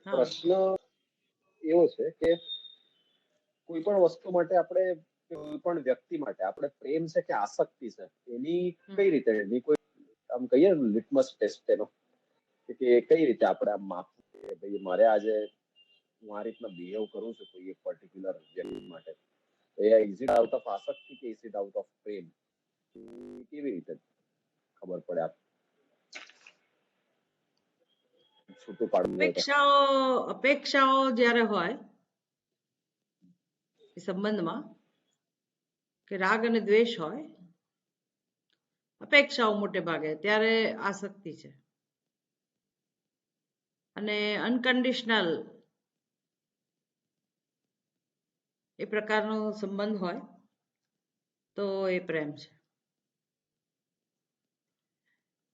હા પ્રશ્ન એવો છે કે કોઈ પણ વસ્તુ માટે આપણે, કોઈ પણ વ્યક્તિ માટે આપણે પ્રેમ છે કે આસક્તિ છે, એની કઈ રીતે, એની કોઈ આમ કહીએ ને લિટમસ ટેસ્ટ એનો, કે કઈ રીતે આપણે આમ માપવું કે ભાઈ મારે આજે હું આ રીતના બિહેવ કરું છું કોઈ એક પર્ટિક્યુલર વ્યક્તિ માટે, તો એ ઇઝ ઇટ આઉટ ઓફ આસક્તિ કે ઇઝ ઇટ આઉટ ઓફ પ્રેમ, કેવી રીતે ખબર પડે? આપ છૂટું પાડવું હોય તો. અપેક્ષાઓ જ્યારે હોય એ સંબંધમાં, કે રાગ અને દ્વેષ હોય, અપેક્ષાઓ મોટે ભાગે, ત્યારે આસક્તિ છે. અને અનકન્ડિશનલ એ પ્રકારનો સંબંધ હોય તો એ પ્રેમ છે.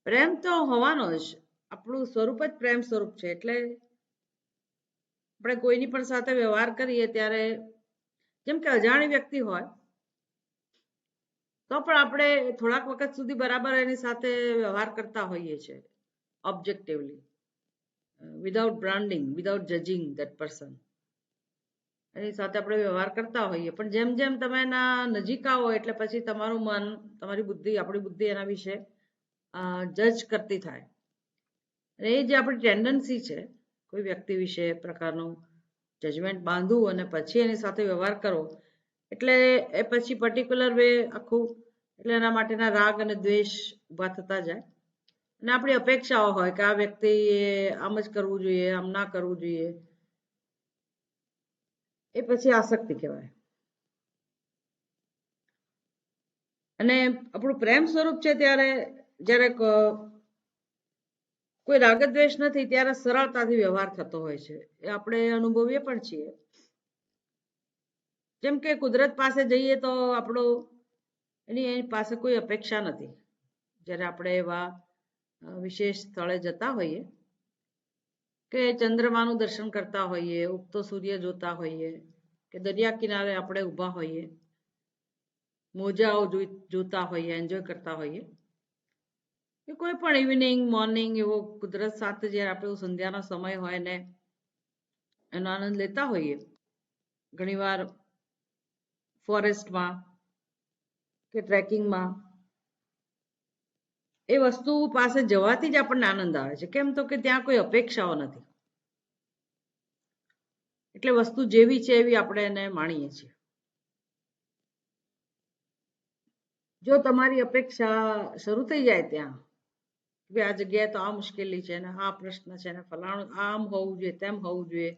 પ્રેમ તો હોવાનો જ, આપણું સ્વરૂપ જ પ્રેમ સ્વરૂપ છે. એટલે આપણે કોઈની પણ સાથે વ્યવહાર કરીએ ત્યારે, જેમ કે અજાણી વ્યક્તિ હોય તો પણ આપણે થોડાક વખત સુધી બરાબર એની સાથે વ્યવહાર કરતા હોઈએ છીએ, objectively, without branding, without judging that person. એની સાથે આપણે વ્યવહાર કરતા હોઈએ, પણ જેમ જેમ તમે એના નજીક આવો એટલે પછી તમારું મન, તમારી બુદ્ધિ, આપણી બુદ્ધિ એના વિશે જજ કરતી થાય. અને એ જે આપણી ટેન્ડન્સી છે કોઈ વ્યક્તિ વિશે પ્રકારનું જજમેન્ટ બાંધવું અને પછી એની સાથે વ્યવહાર કરવો, એટલે એ પછી પર્ટિક્યુલર વે આખું, એટલે એના માટેના રાગ અને દ્વેષ ઊભા થતા જાય. અને આપણી અપેક્ષાઓ હોય કે આ વ્યક્તિએ આમ જ કરવું જોઈએ, આમ ના કરવું જોઈએ, એ પછી આસક્તિ કહેવાય. અને આપણું પ્રેમ સ્વરૂપ છે ત્યારે, જ્યારે કોઈ રાગ દ્વેષ નથી ત્યારે સરળતાથી વ્યવહાર થતો હોય છે, એ આપણે અનુભવીએ પણ છીએ. જેમ કે કુદરત પાસે જઈએ તો આપણો, એની પાસે કોઈ અપેક્ષા નથી. જ્યારે આપણે એવા વિશેષ સ્થળે જતા હોઈએ, કે ચંદ્રમાનું દર્શન કરતા હોઈએ, ઉગતો સૂર્ય જોતા હોઈએ, કે દરિયા કિનારે આપણે ઊભા હોઈએ, મોજાઓ જોતા હોઈએ, એન્જોય કરતા હોઈએ, કે કોઈ પણ ઇવનિંગ, મોર્નિંગ, એવો કુદરત સાથે જ્યારે આપણે સંધ્યાનો સમય હોય ને એનો આનંદ લેતા હોઈએ, ઘણીવાર ફોરેસ્ટમાં કે ટ્રેકિંગમાં, એ વસ્તુ પાસે જવાથી જ આપણને આનંદ આવે છે. કેમ? તો કે ત્યાં કોઈ અપેક્ષાઓ નથી, એટલે વસ્તુ જેવી છે એવી આપણે એને માણીએ છીએ. જો તમારી અપેક્ષા શરૂ થઈ જાય ત્યાં, કે આ જગ્યાએ તો આ મુશ્કેલી છે ને આ પ્રશ્ન છે ને ફલાણું આમ હોવું જોઈએ, તેમ હોવું જોઈએ,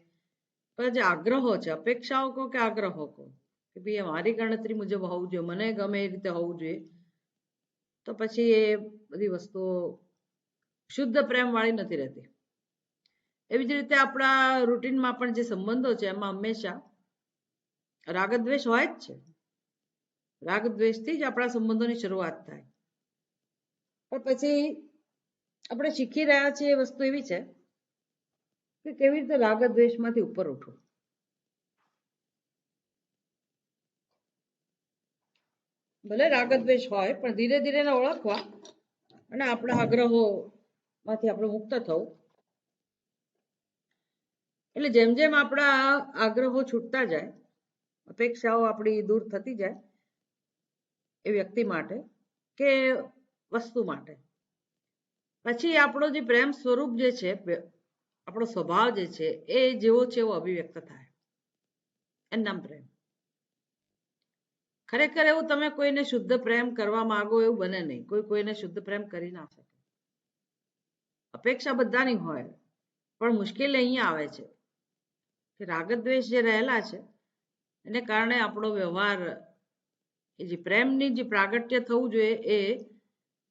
પણ જે આગ્રહો છે, અપેક્ષાઓ કહો કે આગ્રહો કહો, કે ભાઈ મારી ગણતરી મુજબ હોવું જોઈએ, મને ગમે એ રીતે હોવું જોઈએ, તો પછી એ બધી વસ્તુઓ શુદ્ધ પ્રેમ વાળી નથી રહેતી. એવી જ રીતે આપણા રૂટીનમાં પણ જે સંબંધો છે એમાં હંમેશા રાગ દ્વેષ હોય જ છે. રાગ દ્વેષથી જ આપણા સંબંધોની શરૂઆત થાય. પણ પછી આપણે શીખી રહ્યા છીએ એ વસ્તુ એવી છે કે કેવી રીતે રાગ દ્વેષમાંથી ઉપર ઉઠવું. ભલે રાગ દ્વેષ હોય પણ ધીરે ધીરે એને ઓળખવા અને આપણા આગ્રહોમાંથી આપણે મુક્ત થવું. એટલે જેમ જેમ આપણા આગ્રહો છૂટતા જાય, અપેક્ષાઓ આપણી દૂર થતી જાય એ વ્યક્તિ માટે કે વસ્તુ માટે, પછી આપણો જે પ્રેમ સ્વરૂપ જે છે, આપણો સ્વભાવ જે છે એ જેવો છે એવો અભિવ્યક્ત થાય, એનું નામ પ્રેમ. ખરેખર એવું તમે કોઈને શુદ્ધ પ્રેમ કરવા માંગો એવું બને નહીં. કોઈ કોઈને શુદ્ધ પ્રેમ કરી ના શકે. અપેક્ષા બધાની હોય, પણ મુશ્કેલી અહીંયા આવે છે કે રાગ દ્વેષ જે રહેલા છે એને કારણે આપણો વ્યવહાર, એ જે પ્રેમની જે પ્રાગટ્ય થવું જોઈએ એ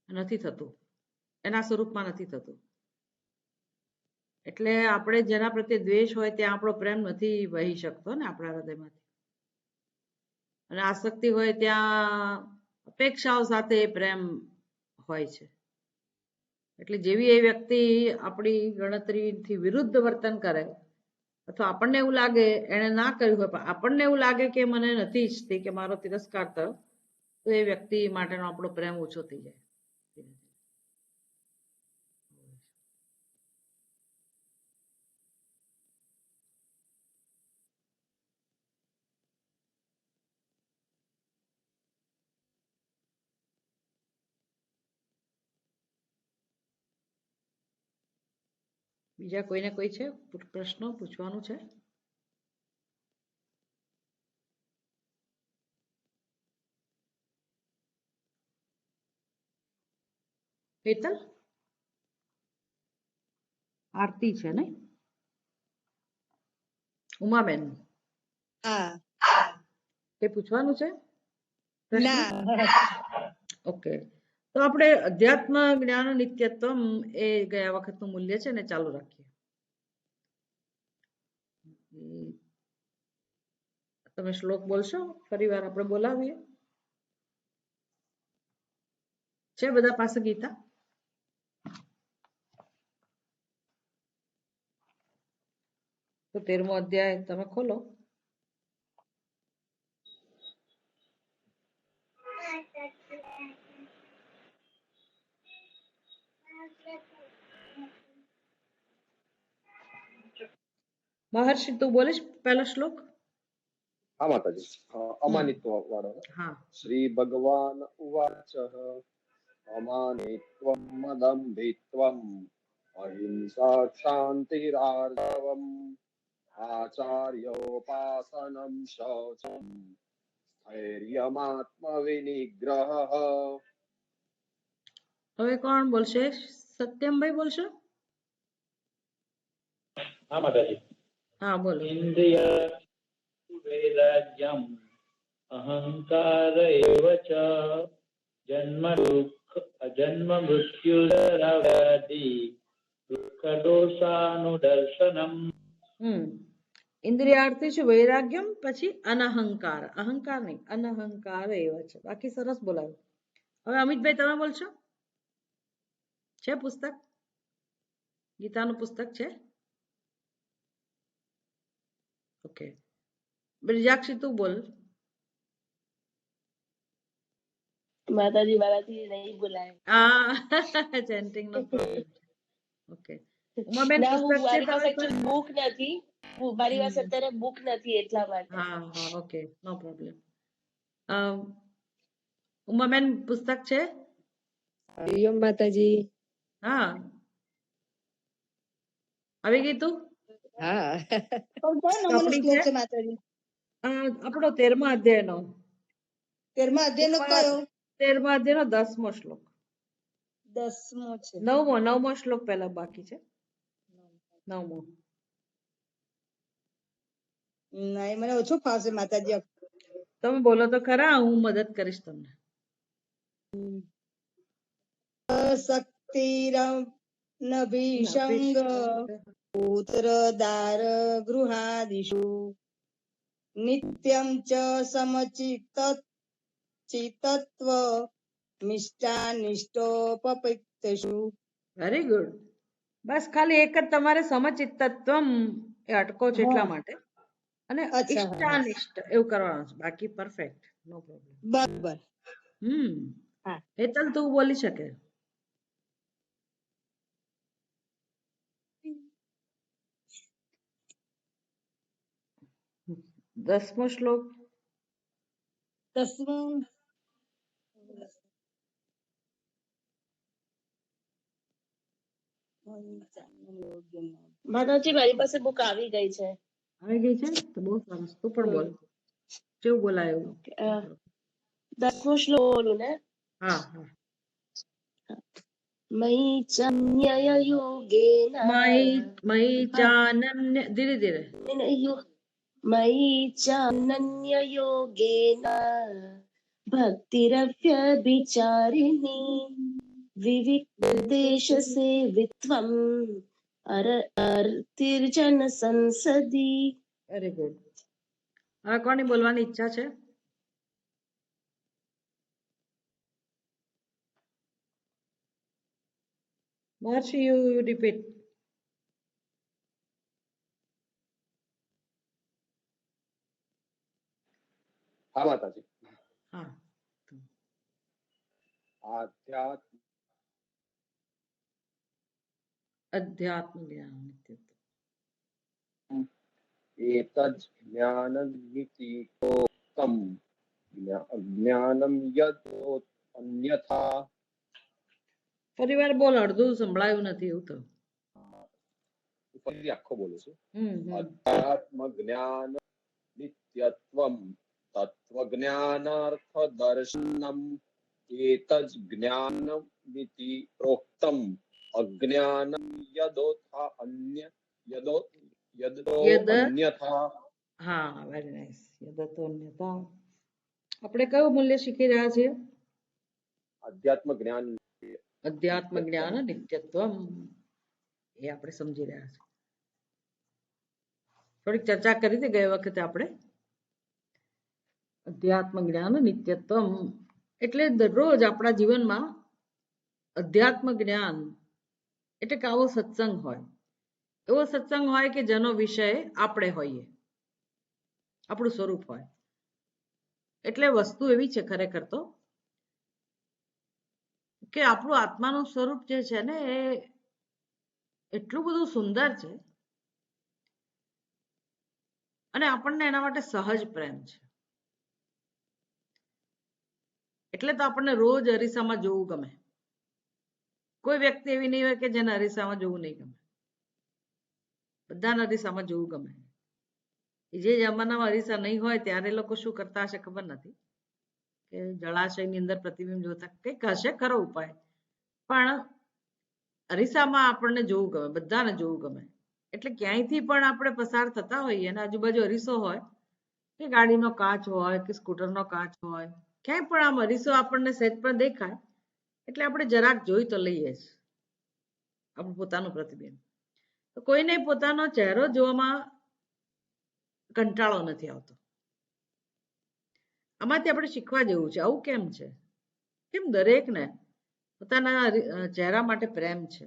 નથી થતું, એના સ્વરૂપમાં નથી થતું. એટલે આપણે જેના પ્રત્યે દ્વેષ હોય ત્યાં આપણો પ્રેમ નથી વહી શકતો ને આપણા હૃદયમાંથી. અને આસક્તિ હોય ત્યાં અપેક્ષાઓ સાથે પ્રેમ હોય છે. એટલે જેવી એ વ્યક્તિ આપણી ગણતરીથી વિરુદ્ધ વર્તન કરે, અથવા આપણને એવું લાગે એને ના કર્યું હોય પણ આપણને એવું લાગે કે મને નથી ઈચ્છતી, કે મારો તિરસ્કાર થયો, તો એ વ્યક્તિ માટેનો આપણો પ્રેમ ઓછો થઈ જાય. બીજા કોઈને કોઈ છે પ્રશ્નો પૂછવાનું છે? હેતલ, આરતી છે ને? ઉમાબેન, હા એ પૂછવાનું છે પ્રશ્ન? ના ઓકે, તો આપણે અધ્યાત્મ જ્ઞાન નિત્યત્વમ એ ગયા વખતનું મૂલ્ય છે ને ચાલુ રાખીએ. તમે શ્લોક બોલશો? ફરી વાર આપણે બોલાવીએ. છે બધા પાસે ગીતા? તો 13મો અધ્યાય તમે ખોલો. મહર્ષિ તું બોલીશ પહેલો શ્લોક? હા માતાજી, અમાનિત્વ વાળો. હા. શ્રી ભગવાન ઉવાચ અમાનિત્વમ મદંભિત્વમ અહિંસા ક્ષાંતિરાર્જવમ આચાર્યોપાસનમ શૌચમ સ્થૈર્યમાત્મવિનિગ્રહ. હવે કોણ બોલશે? સત્યમભાઈ બોલશો? હા માતાજી. હા બોલો. ઇન્દ્રિય વૈરાગ્યમ અહંકાર એવ ચ જન્મ મૃત્યુદરાવ્યાધિ દુઃખ દોષાનુદર્શનમ. ઇન્દ્રિયાર્થી છે વૈરાગ્યમ, પછી અનહંકાર. અહંકાર નહીં, અનહંકાર એવા છે. બાકી સરસ બોલાવ્યું. હવે અમિતભાઈ તમે બોલશો? છે પુસ્તક? ગીતાનું પુસ્તક છે? ઓકે, બ્રિજાક્ષી તું બોલ. માતાજી મારાથી નહીં બોલાય. ચેન્ટિંગ નો પ્રોબ્લેમ. ઓકે, ઉમાબેન ના હું પુસ્તક છે મારી પાસે તમારી પાસે? બુક નથી. મારી પાસે અત્યારે બુક નથી એટલા માટે. હા હા, ઓકે, નો પ્રોબ્લેમ. ઉમાબેન પુસ્તક છે? યમ માતાજી. હા, આવી ગઈ તું? હા ચોપડી છે? માતાજી આપણો 13મા અધ્યાયનો. 13મા અધ્યાયનો કયો? 13મા અધ્યાયનો 10મો શ્લોક. 10મો છે. 9મો શ્લોક પહેલા બાકી છે. 9મો. ના, મને ઓછો ફાવશે માતાજી. તમે બોલો તો ખરા, હું મદદ કરીશ તમને. શક્તિરમ નભિષંગ પુત્રદાર ગૃહાદિષુ નિત્યમ ચ સમચિત્તત્વ મિષ્ટાનિષ્ટોપપિત્તષુ. Very good. બસ ખાલી એક જ તમારે સમચિત્તત્વમ એ અટકો છે એટલા માટે, અને ઇષ્ટાનિષ્ટ એવું કરવાનું છે. બાકી પરફેક્ટ, નો પ્રોબ્લેમ. બરાબર. હેતલ તું બોલી શકે? દસમો શ્લોક. 10મો માતાજી મારી પાસે બુક આવી ગઈ છે. આવી ગઈ છે તો બહુ સરસ. તું પણ બોલ, કેવું બોલાયું? 10મો શ્લોક બોલું ને? હા હા. મયી ચાન્યય યોગેન મયી ચાનન્ય, ધીરે ધીરે. મયી ચાનન્ય યોગેન ભક્તિરવ્યભિચારિણી વિવિક્તદેશ સેવિત્વમ અર્તિર્જન સંસદી. Very good. હવે કોની બોલવાની ઈચ્છા છે? Maharshi, you repeat. હા માતાજી. હા. અધ્યાત્મ જ્ઞાન એતજ્ જ્ઞાનમિતિકોક્તમ જ્ઞાનમ યદ અન્યથા. ફરી વાર બોલ, અડધું સંભળાયું નથી એવું તો. ફરી આખો બોલું છું. હમ અધ્યાત્મ જ્ઞાન નિત્યત્વમ તત્વજ્ઞાનાર્થ દર્શનમ એતજ જ્ઞાનમિતિ પ્રોક્તમ અજ્ઞાનમ યદોથા અન્ય યદો યદ અન્યથા. હા, વેરી નાઇસ. યદતો અન્યથા. આપણે કયું મૂલ્ય શીખી રહ્યા છીએ? અધ્યાત્મ જ્ઞાન અધ્યાત્મ જ્ઞાન નિત્યત્વમ, એ આપણે સમજી રહ્યા છીએ. થોડીક ચર્ચા કરી હતી ગઈ વખતે આપણે. અધ્યાત્મ જ્ઞાન નિત્યત્વમ એટલે દરરોજ આપણા જીવનમાં અધ્યાત્મ જ્ઞાન એટલે કે આવો સત્સંગ હોય, એવો સત્સંગ હોય કે જેનો વિષય આપણે હોઈએ, આપણું સ્વરૂપ હોય. એટલે વસ્તુ એવી છે ખરેખર તો કે આપણું આત્માનું સ્વરૂપ જે છે ને એ એટલું બધું સુંદર છે અને આપણને એના માટે સહજ પ્રેમ છે. એટલે તો આપણને રોજ અરીસામાં જોવું ગમે. કોઈ વ્યક્તિ એવી નહીં હોય કે જેને અરીસામાં જોવું નહીં ગમે. બધાને અરીસામાં જોવું ગમે. જે જમાનામાં અરીસા નહીં હોય ત્યારે લોકો શું કરતા હશે ખબર નથી, કે જળાશયની અંદર પ્રતિબિંબ જોતા કંઈક હશે ખરો ઉપાય, પણ અરીસામાં આપણને જોવું ગમે, બધાને જોવું ગમે. એટલે ક્યાંયથી પણ આપણે પસાર થતા હોઈએ અને આજુબાજુ અરીસો હોય, કે ગાડીનો કાચ હોય કે સ્કૂટરનો કાચ હોય, ક્યાંય પણ આમ અરીસો આપણને સહેજ પણ દેખાય એટલે આપણે જરાક જોઈ તો લઈએ જ આપણું પોતાનું પ્રતિબિંબ. તો કોઈને પોતાનો ચહેરો જોવામાં કંટાળો નથી આવતો. આમાંથી આપણે શીખવા જેવું છે. આવું કેમ છે? કેમ દરેકને પોતાના ચહેરા માટે પ્રેમ છે?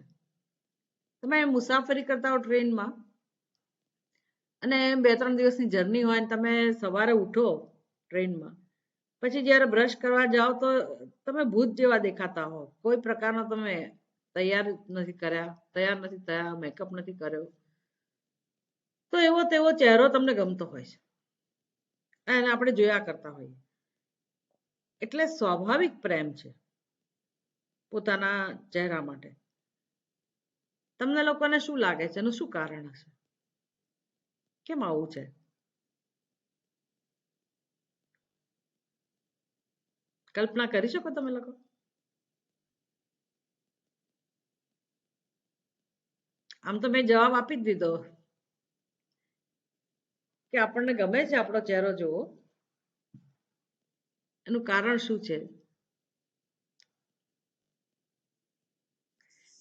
તમે મુસાફરી કરતા હો ટ્રેનમાં અને 2-3 દિવસની જર્ની હોય, તમે સવારે ઉઠો ટ્રેનમાં, પછી જ્યારે બ્રશ કરવા જાઓ તો તમે ભૂત જેવા દેખાતા હો. કોઈ પ્રકારનો તમે તૈયાર નથી થયા, મેકઅપ નથી કર્યો, તો એવો તેવો ચહેરો તમને ગમતો હોય છે અને આપણે જોયા કરતા હોઈએ. એટલે સ્વાભાવિક પ્રેમ છે પોતાના ચહેરા માટે. તમને લોકોને શું લાગે છે એનું શું કારણ હશે? કેમ આવું છે? કલ્પના કરી શકો તમે લોકો? આમ તો મેં જવાબ આપી જ દીધો કે આપણને ગમે છે આપણો ચહેરો જોવો. એનું કારણ શું છે?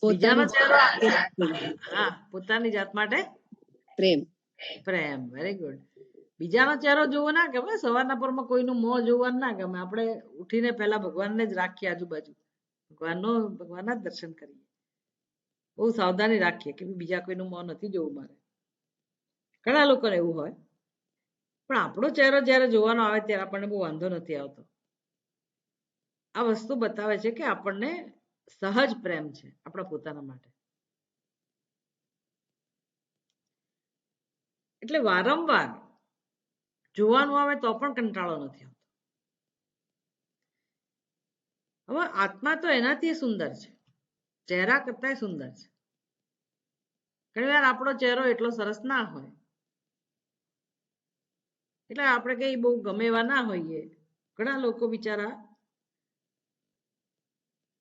બીજાનો ચહેરો, હા, પોતાની જાત માટે પ્રેમ. પ્રેમ. Very good. બીજાનો ચહેરો જોવો ના ગમે. સવારના પરમાં કોઈનું મોં જોવાનું ના ગમે. આપણે ઉઠીને પહેલા ભગવાનને જ રાખીએ આજુબાજુ, ભગવાનના જ દર્શન કરીએ. બહુ સાવધાની રાખીએ કે બીજા કોઈનું મોં નથી જોવું મારે. ઘણા લોકોને એવું હોય, પણ આપણો ચહેરો જ્યારે જોવાનો આવે ત્યારે આપણને બહુ વાંધો નથી આવતો. આ વસ્તુ બતાવે છે કે આપણને સહજ પ્રેમ છે આપણા પોતાના માટે. એટલે વારંવાર જોવાનું આવે તો પણ કંટાળો નથી આવતો. હવે આત્મા તો એનાથી સુંદર છે, ચહેરા કરતા સુંદર છે. ઘણી વાર આપણો ચહેરો એટલો સરસ ના હોય એટલે આપણે કઈ બહુ ગમે એવા ના હોઈએ. ઘણા લોકો બિચારા,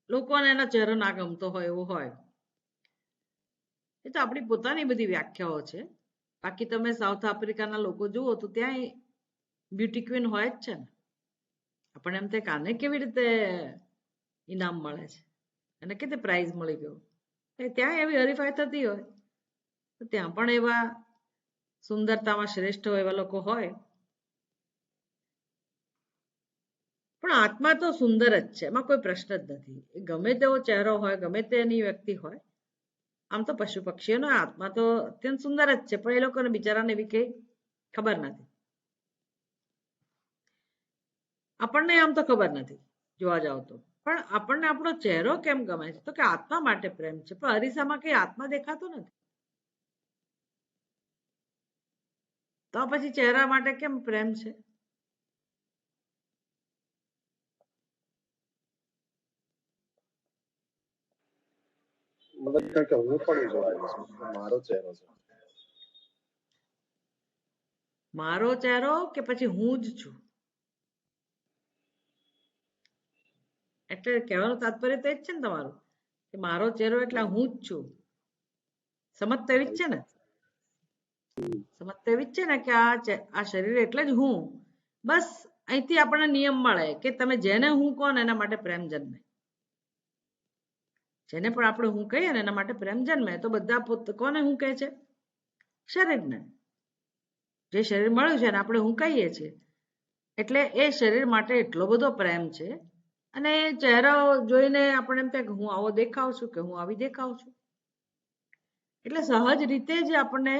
લોકોને એનો ચહેરો ના ગમતો હોય એવો હોય. એ તો આપણી પોતાની બધી વ્યાખ્યાઓ છે. બાકી તમે સાઉથ આફ્રિકાના લોકો જુઓ તો ત્યાં બ્યુટી ક્વીન હોય જ છે ને. આપણને એમ થાય કે આને કેવી રીતે ઇનામ મળે છે, અને કેવી રીતે પ્રાઇઝ મળી ગયો. ત્યાં એવી હરીફાઈ થતી હોય તો ત્યાં પણ એવા સુંદરતામાં શ્રેષ્ઠ હોય એવા લોકો હોય. પણ આત્મા તો સુંદર જ છે, એમાં કોઈ પ્રશ્ન જ નથી. એ ગમે તેવો ચહેરો હોય, ગમે તેની વ્યક્તિ હોય. આમ તો પશુ પક્ષીઓનો આત્મા તો અત્યંત સુંદર જ છે, પણ એ લોકોને બિચારાને એવી કઈ ખબર નથી. આપણને આમ તો ખબર નથી જોવા જાવ તો, પણ આપણને આપણો ચહેરો કેમ ગમે છે? તો કે આત્મા માટે પ્રેમ છે. પણ અરીસામાં કઈ આત્મા દેખાતો નથી, તો પછી ચહેરા માટે કેમ પ્રેમ છે? મતલબ કારણ કે હું પણ જોવાયો છું, મારો ચહેરો છે. મારો ચહેરો કે પછી હું જ છું? એટલે કહેવાનું તાત્પર્ય તો એ જ છે ને તમારું કે મારો ચહેરો એટલે હું જ છું. સમજ તો એવી જ છે ને, સમજ તો એવી જ છે ને કે આ શરીર એટલે જ હું. બસ અહીંથી આપણને નિયમ મળે કે તમે જેને હું કહો ને એના માટે પ્રેમ જન્મે. જેને પણ આપણે હું કહીએ ને એના માટે પ્રેમ જન્મે. તો બધા કોને હું કહે છે? શરીરને. જે શરીર મળ્યું છે ને આપણે હું કહીએ છીએ, એટલે એ શરીર માટે એટલો બધો પ્રેમ છે. અને ચહેરો જોઈને આપણે એમ થાય કે હું આવો દેખાવ છું કે હું આવી દેખાવ છું. એટલે સહજ રીતે જ આપણને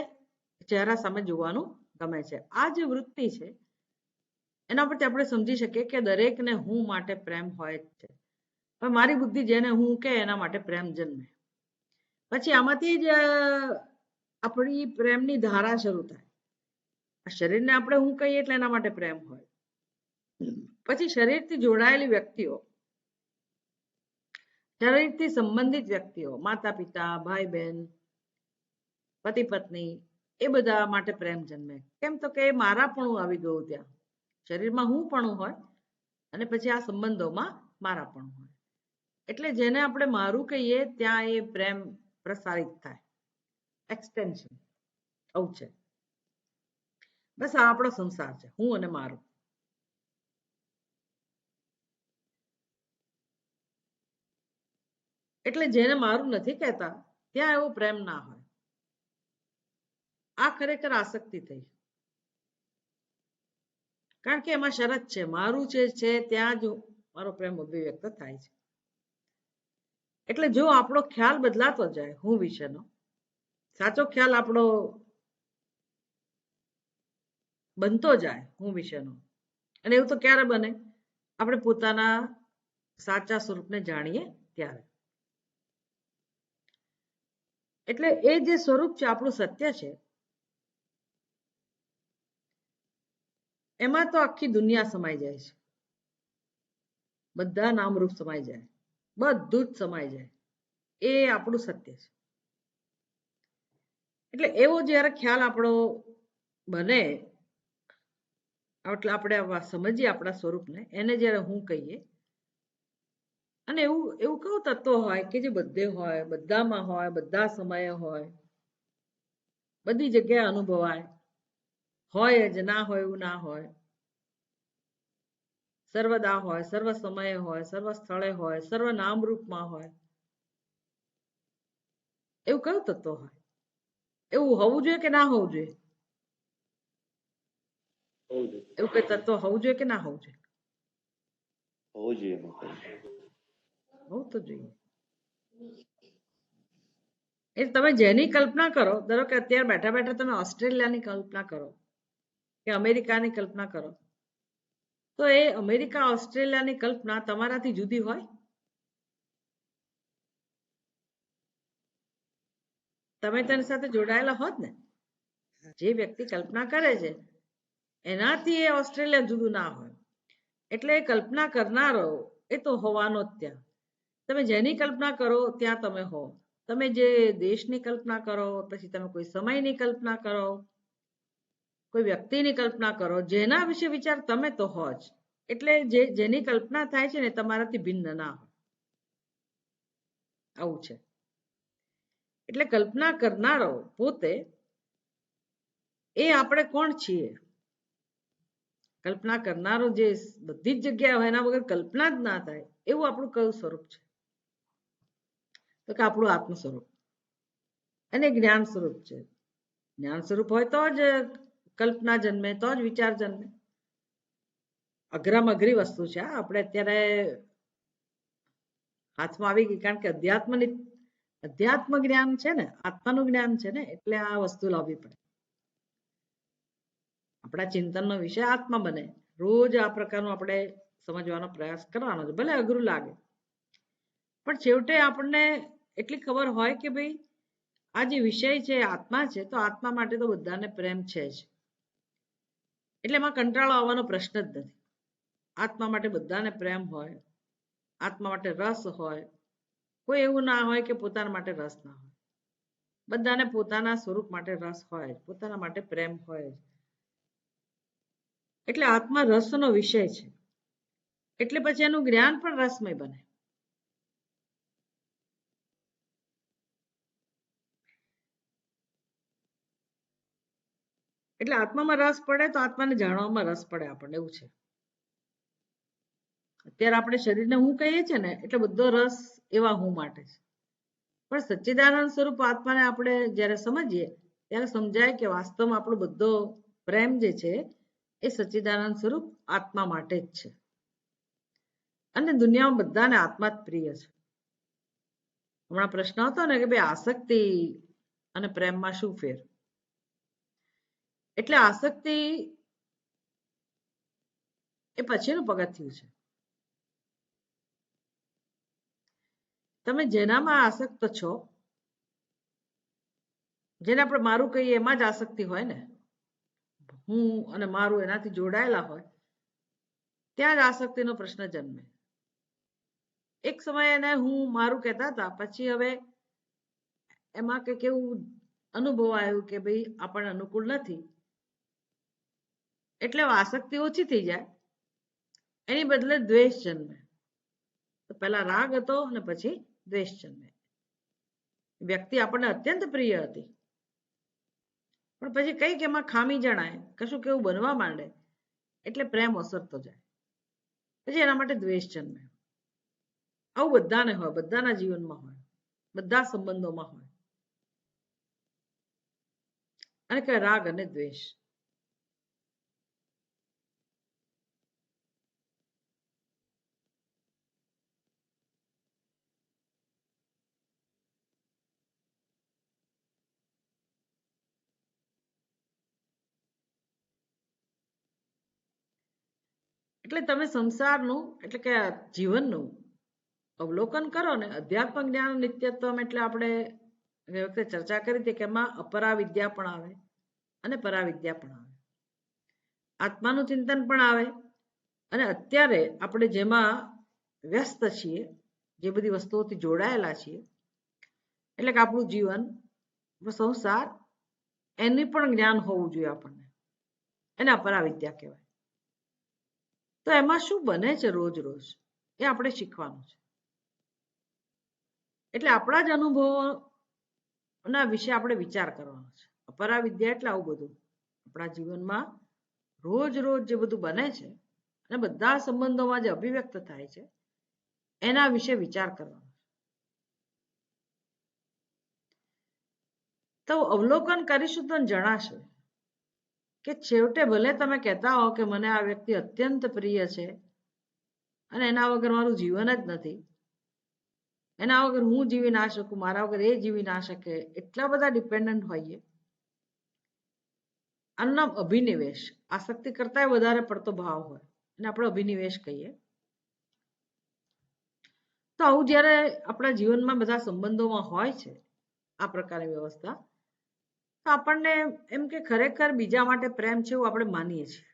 ચહેરા સામે જોવાનું ગમે છે. આ જે વૃત્તિ છે એના પરથી આપણે સમજી શકીએ કે દરેકને હું માટે પ્રેમ હોય જ છે. પણ મારી બુદ્ધિ જેને હું કે એના માટે પ્રેમ જન્મે. પછી આમાંથી જ આપણી પ્રેમની ધારા શરૂ થાય. આ શરીરને આપણે હું કહીએ એટલે એના માટે પ્રેમ હોય. પછી શરીરથી જોડાયેલી વ્યક્તિઓ, શરીરથી સંબંધિત વ્યક્તિઓ, માતા પિતા, ભાઈ બહેન, પતિ પત્ની, એ બધા માટે પ્રેમ જન્મે. કેમ તો કે મારાપણું આવી ગયું ત્યાં. શરીરમાં હું પણ હોય અને પછી આ સંબંધોમાં મારાપણું હોય. એટલે જેને આપણે મારું કહીએ ત્યાં એ પ્રેમ પ્રસારિત થાય, એક્સટેન્શન. આવું છે. બસ આ આપણો સંસાર છે, હું અને મારું. એટલે જેને મારું નથી કહેતા ત્યાં એવો પ્રેમ ના હોય. આ ખરેખર આસક્તિ થઈ. કારણ કે એમાં શરત છે, મારું જે છે ત્યાં જ મારો પ્રેમ અભિવ્યક્ત થાય છે. એટલે જો આપણો ખ્યાલ બદલાતો જાય હું વિશેનો, સાચો ખ્યાલ આપણો બનતો જાય હું વિશેનો, અને એવું તો ક્યારે બને? આપણે પોતાના સાચા સ્વરૂપને જાણીએ ત્યારે. એટલે એ જે સ્વરૂપ છે આપણું સત્ય છે, એમાં તો આખી દુનિયા સમાઈ જાય છે. બધા નામરૂપ સમાઈ જાય, બધું જ સમાઈ જાય. એ આપણું સત્ય છે. એટલે એવો જ્યારે ખ્યાલ આપણો બને, એટલે આપણે સમજીએ આપણા સ્વરૂપને, એને જ્યારે હું કહીએ. અને એવું કયું તત્વ હોય કે જે બધે હોય, બધામાં હોય, બધા સમયે હોય, બધી જગ્યાએ અનુભવાય, હોય જ, ના હોય એવું ના હોય, સર્વદા હોય, સર્વ સમયે હોય, સર્વ સ્થળે હોય, સર્વ નામરૂપમાં હોય. એવું કયું તત્વ હોય? એવું હોવું જોઈએ કે ના હોવું જોઈએ? એવું કઈ તત્વ હોવું જોઈએ કે ના હોવું જોઈએ? હોવું જોઈએ. હોવું તો જોઈએ. એ તમે જેની કલ્પના કરો, ધારો કે અત્યારે બેઠા બેઠા તમે ઓસ્ટ્રેલિયાની કલ્પના કરો કે અમેરિકાની કલ્પના કરો, તો એ અમેરિકા ઓસ્ટ્રેલિયાની કલ્પના તમારાથી જુદી હોય? તમે તેની સાથે જોડાયેલા હોત ને. જે વ્યક્તિ કલ્પના કરે છે એનાથી એ ઓસ્ટ્રેલિયા જુદું ના હોય. એટલે કલ્પના કરનારો એ તો હોવાનો જ ત્યાં. તમે જેની કલ્પના કરો ત્યાં તમે હો. તમે જે દેશની કલ્પના કરો, પછી તમે કોઈ સમયની કલ્પના કરો, કોઈ વ્યક્તિની કલ્પના કરો, જેના વિશે વિચાર તમે તો હો જ. એટલે જેની કલ્પના થાય છે ને તમારાથી ભિન્ન ના હોય. આવું છે. એટલે કલ્પના કરનારો પોતે, એ આપણે કોણ છીએ? કલ્પના કરનારો જે બધી જ જગ્યાએ હોય એના વગર કલ્પના જ ના થાય, એવું આપણું કયું સ્વરૂપ છે? તો કે આપણું આત્મ સ્વરૂપ. અને જ્ઞાન સ્વરૂપ છે. જ્ઞાન સ્વરૂપ હોય તો જ કલ્પના જન્મે, તો જ વિચાર જન્મે. અઘરામાં અઘરી વસ્તુ છે. આપણે અત્યારે હાથમાં આવી ગઈ, કારણ કે અધ્યાત્મ જ્ઞાન છે ને, આત્માનું જ્ઞાન છે ને, એટલે આ વસ્તુ લાવવી પડે. આપણા ચિંતનનો વિષય આત્મા બને. રોજ આ પ્રકારનું આપણે સમજવાનો પ્રયાસ કરવાનો છે, ભલે અઘરું લાગે. પણ છેવટે આપણને એટલી ખબર હોય કે ભાઈ આ જે વિષય છે આત્મા છે, તો આત્મા માટે તો બધાને પ્રેમ છે જ. એટલે એમાં કંટાળો આવવાનો પ્રશ્ન જ નથી. આત્મા માટે બધાને પ્રેમ હોય, આત્મા માટે રસ હોય. કોઈ એવું ના હોય કે પોતાના માટે રસ ના હોય. બધાને પોતાના સ્વરૂપ માટે રસ હોય, પોતાના માટે પ્રેમ હોય. એટલે આત્મા રસનો વિષય છે, એટલે પછી એનું જ્ઞાન પણ રસમય બને. એટલે આત્મામાં રસ પડે તો આત્માને જાણવામાં રસ પડે આપણને, એવું છે. અત્યારે આપણે શરીરને હું કહીએ છીએ ને, એટલે બધો રસ એવા હું માટે છે. પણ સચ્ચિદાનંદ સ્વરૂપ આત્માને આપણે જ્યારે સમજીએ ત્યારે સમજાય કે વાસ્તવમાં આપણો બધો પ્રેમ જે છે એ સચ્ચિદાનંદ સ્વરૂપ આત્મા માટે જ છે. અને દુનિયામાં બધાને આત્મા જ પ્રિય છે. હમણાં પ્રશ્ન હતો ને કે ભાઈ આસક્તિ અને પ્રેમમાં શું ફેર? એટલે આસક્તિ એ પછીનું પગથિયું છે. તમે જેનામાં આસક્ત છો, જેને આપણે મારું કહીએ એમાં જ આસક્તિ હોય ને, હું અને મારું એનાથી જોડાયેલા હોય ત્યાં જ આસક્તિનો પ્રશ્ન જન્મે. એક સમયે એને હું મારું કહેતા હતા, પછી હવે એમાં કંઈક એવું અનુભવ આવ્યું કે ભાઈ આપણને અનુકૂળ નથી, એટલે આસક્તિ ઓછી થઈ જાય, એની બદલે દ્વેષ જન્મે. તો પહેલા રાગ હતો અને પછી દ્વેષ જન્મે. વ્યક્તિ આપણને અત્યંત પ્રિય હતી, પણ પછી કંઈક એમાં ખામી જણાય, કશું કેવું બનવા માંડે એટલે પ્રેમ ઓસરતો જાય, પછી એના માટે દ્વેષ જન્મે. આવું બધાને હોય, બધાના જીવનમાં હોય, બધા સંબંધોમાં હોય. અને કે રાગ અને દ્વેષ. એટલે તમે સંસારનું એટલે કે જીવનનું અવલોકન કરો ને, અધ્યાત્મ જ્ઞાન નિત્યત્વમ એટલે આપણે એ વખતે ચર્ચા કરી હતી કે એમાં અપરાવિદ્યા પણ આવે અને પરાવિદ્યા પણ આવે, આત્માનું ચિંતન પણ આવે, અને અત્યારે આપણે જેમાં વ્યસ્ત છીએ, જે બધી વસ્તુઓથી જોડાયેલા છીએ, એટલે કે આપણું જીવન, સંસાર, એની પણ જ્ઞાન હોવું જોઈએ આપણને, એને અપરાવિદ્યા કહેવાય. તો એમાં શું બને છે રોજ રોજ એ આપણે શીખવાનું છે. એટલે આપણા જ અનુભવોના વિશે આપણે વિચાર કરવાનો છે. અપરાવિદ્યા એટલે આવું બધું આપણા જીવનમાં રોજ રોજ જે બધું બને છે અને બધા સંબંધોમાં જે અભિવ્યક્ત થાય છે એના વિશે વિચાર કરવાનો. તો અવલોકન કરીશું તો જણાશે કે છેવટે ભલે તમે કહેતા હો કે મને આ વ્યક્તિ અત્યંત પ્રિય છે અને એના વગર મારું જીવન જ નથી, એના વગર હું જીવી ના શકું, મારા વગર એ જીવી ના શકે, એટલા બધા ડિપેન્ડન્ટ હોઈએ. આનું નામ અભિનિવેશ. આસક્તિ કરતા વધારે પડતો ભાવ હોય અને આપણે અભિનિવેશ કહીએ. તો આવું જ્યારે આપણા જીવનમાં બધા સંબંધોમાં હોય છે આ પ્રકારની વ્યવસ્થા, તો આપણને એમ કે ખરેખર બીજા માટે પ્રેમ છે એવું આપણે માનીએ છીએ,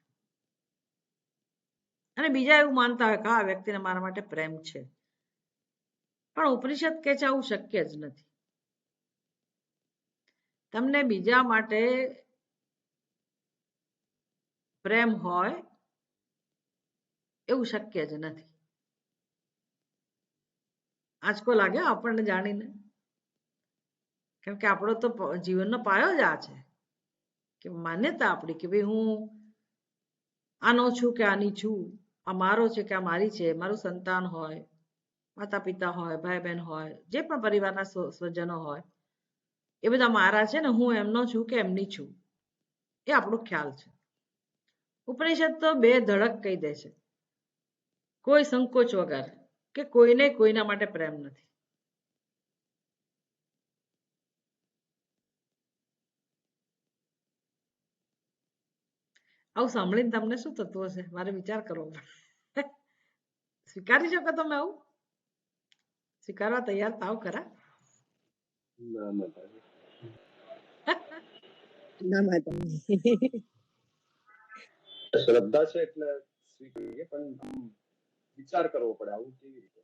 અને બીજા એવું માનતા હોય કે આ વ્યક્તિને મારા માટે પ્રેમ છે. પણ ઉપનિષદ કહે છે આવું શક્ય જ નથી. તમને બીજા માટે પ્રેમ હોય એવું શક્ય જ નથી. આંચકો લાગે આપણને જાણીને, કેમ કે આપણો તો જીવનનો પાયો જ આ છે કે માન્યતા આપણી કે ભાઈ હું આનો છું કે આની છું, આ મારો છે કે આ મારી છે, મારું સંતાન હોય, માતા પિતા હોય, ભાઈ બહેન હોય, જે પણ પરિવારના સ્વજનો હોય, એ બધા મારા છે ને હું એમનો છું કે એમની છું, એ આપણો ખ્યાલ છે. ઉપનિષદ તો બે ધડક કહી દે છે કોઈ સંકોચ વગર કે કોઈને કોઈના માટે પ્રેમ નથી. આવું સાંભળીને તમને શું થતું હશે? મારે વિચાર કરવો પડે. સ્વીકારી શકો તમે? આવું સ્વીકારવા તૈયાર થાવ ખરા? ના માતાજી. ના માતાજી. શ્રદ્ધા છે એટલે સ્વીકારીએ, પણ વિચાર કરવો પડે આવું કેવી રીતે.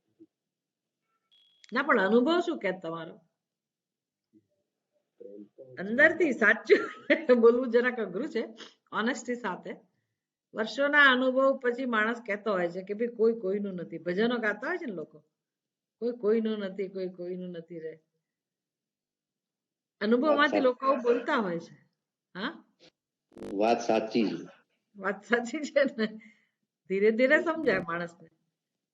ના પણ અનુભવ શું કે તમારો પ્રેમ તો અંદરથી સાચું બોલવું જરાક અઘરું છે, ઓનેસ્ટી સાથે. વર્ષોના અનુભવ પછી માણસ કહેતો હોય છે કે ભાઈ કોઈ કોઈનું નથી. ભજનો ગાતા હોય છે ને લોકો, કોઈ કોઈનું નથી, કોઈ કોઈનું નથી રે. વાત અનુભવમાંથી લોકો આવું સાચી બોલતા હોય છે. હા, વાત સાચી છે. વાત સાચી છે ને. ધીરે ધીરે સમજાય માણસને.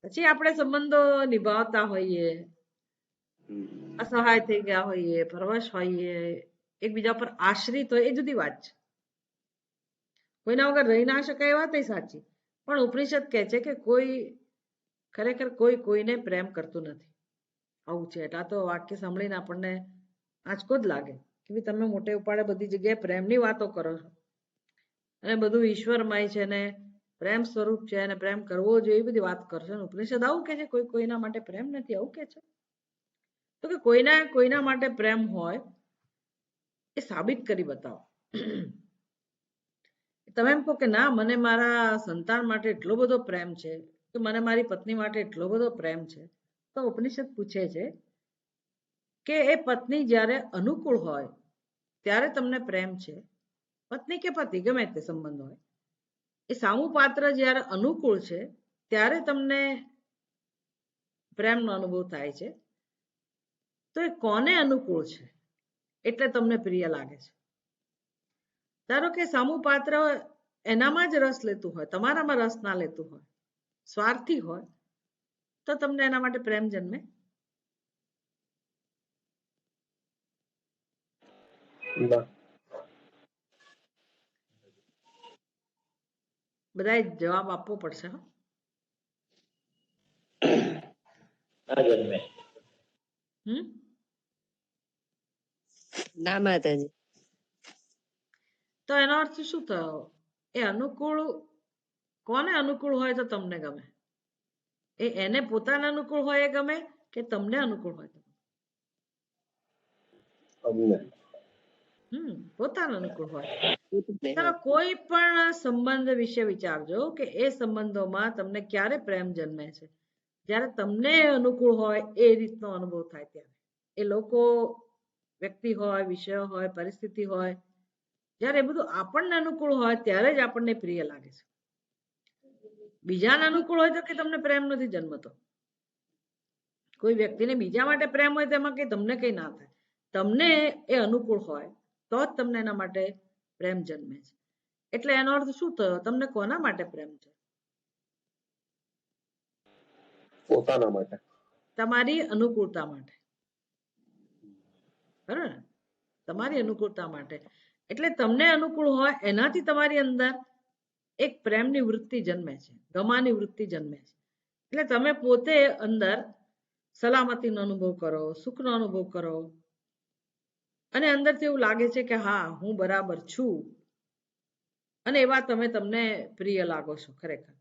પછી આપણે સંબંધો નિભાવતા હોઈએ, હમ. અસહાય થઈ ગયા હોઈએ, પરવશ હોઈએ, એકબીજા પર આશ્રિત હોય, એ જુદી વાત છે. કોઈના વગર રહી ના શકાય એ વાત સાચી. પણ ઉપનિષદ કહે છે કે કોઈ ખરેખર કોઈ કોઈને પ્રેમ કરતું નથી. આવું છે. એટલે આ તો વાક્ય સાંભળીને આપણને આંચકો જ લાગે કે ભાઈ તમે મોટે ઉપાડે બધી જગ્યાએ પ્રેમની વાતો કરો છો અને બધું ઈશ્વરમય છે ને પ્રેમ સ્વરૂપ છે અને પ્રેમ કરવો જોઈએ, એ બધી વાત કરશો ને ઉપનિષદ આવું કે છે કોઈ કોઈના માટે પ્રેમ નથી, આવું કે છે. તો કે કોઈના માટે પ્રેમ હોય એ સાબિત કરી બતાવો. તમે એમ કહો કે ના મને મારા સંતાન માટે એટલો બધો પ્રેમ છે, કે મને મારી પત્ની માટે એટલો બધો પ્રેમ છે, તો ઉપનિષદ પૂછે છે કે એ પત્ની જ્યારે અનુકૂળ હોય ત્યારે તમને પ્રેમ છે, પત્ની કે પતિ ગમે તે સંબંધ હોય, એ સામું પાત્ર જ્યારે અનુકૂળ છે ત્યારે તમને પ્રેમનો અનુભવ થાય છે. તો એ કોને અનુકૂળ છે એટલે તમને પ્રિય લાગે છે? ધારો કે સામું પાત્ર એનામાં જ રસ લેતું હોય, તમારામાં રસ ના લેતું હોય, સ્વાર્થી હોય, તો તમને એના માટે પ્રેમ જન્મે? ના. બધાએ જવાબ આપવો પડશે. ના જન્મે. ના માતાજી. તો એનો અર્થ શું થયો? એ અનુકૂળ કોને અનુકૂળ હોય તો તમને ગમે? એને પોતાને અનુકૂળ હોય એ ગમે કે તમને અનુકૂળ હોય તો? અમને પોતાને અનુકૂળ હોય. ને, તમે કોઈ પણ સંબંધ વિશે વિચારજો કે એ સંબંધોમાં તમને ક્યારે પ્રેમ જન્મે છે? જ્યારે તમને અનુકૂળ હોય એ રીતનો અનુભવ થાય ત્યારે. એ લોકો, વ્યક્તિ હોય, વિષય હોય, પરિસ્થિતિ હોય, જ્યારે એ બધું આપણને અનુકૂળ હોય ત્યારે જ આપણને પ્રિય લાગે છે. બીજાને અનુકૂળ હોય તો કે તમને પ્રેમ નથી જન્મતો. કોઈ વ્યક્તિને બીજા માટે પ્રેમ હોય તેમાં કઈ તમને કઈ ના થાય. તમને એ અનુકૂળ હોય તો જ તમને એના માટે પ્રેમ જન્મે છે. એટલે એનો અર્થ શું થયો? તમને કોના માટે પ્રેમ છે? પોતાના માટે. તમારી અનુકૂળતા માટે. બરાબર ને? તમારી અનુકૂળતા માટે. એટલે તમને અનુકૂળ હોય એનાથી તમારી અંદર એક પ્રેમની વૃત્તિ જન્મે છે, ગમાની વૃત્તિ જન્મે છે. એટલે તમે પોતે અંદર સલામતીનો અનુભવ કરો, સુખનો અનુભવ કરો અને અંદરથી એવું લાગે છે કે હા હું બરાબર છું, અને એવા તમે તમને પ્રિય લાગો છો ખરેખર.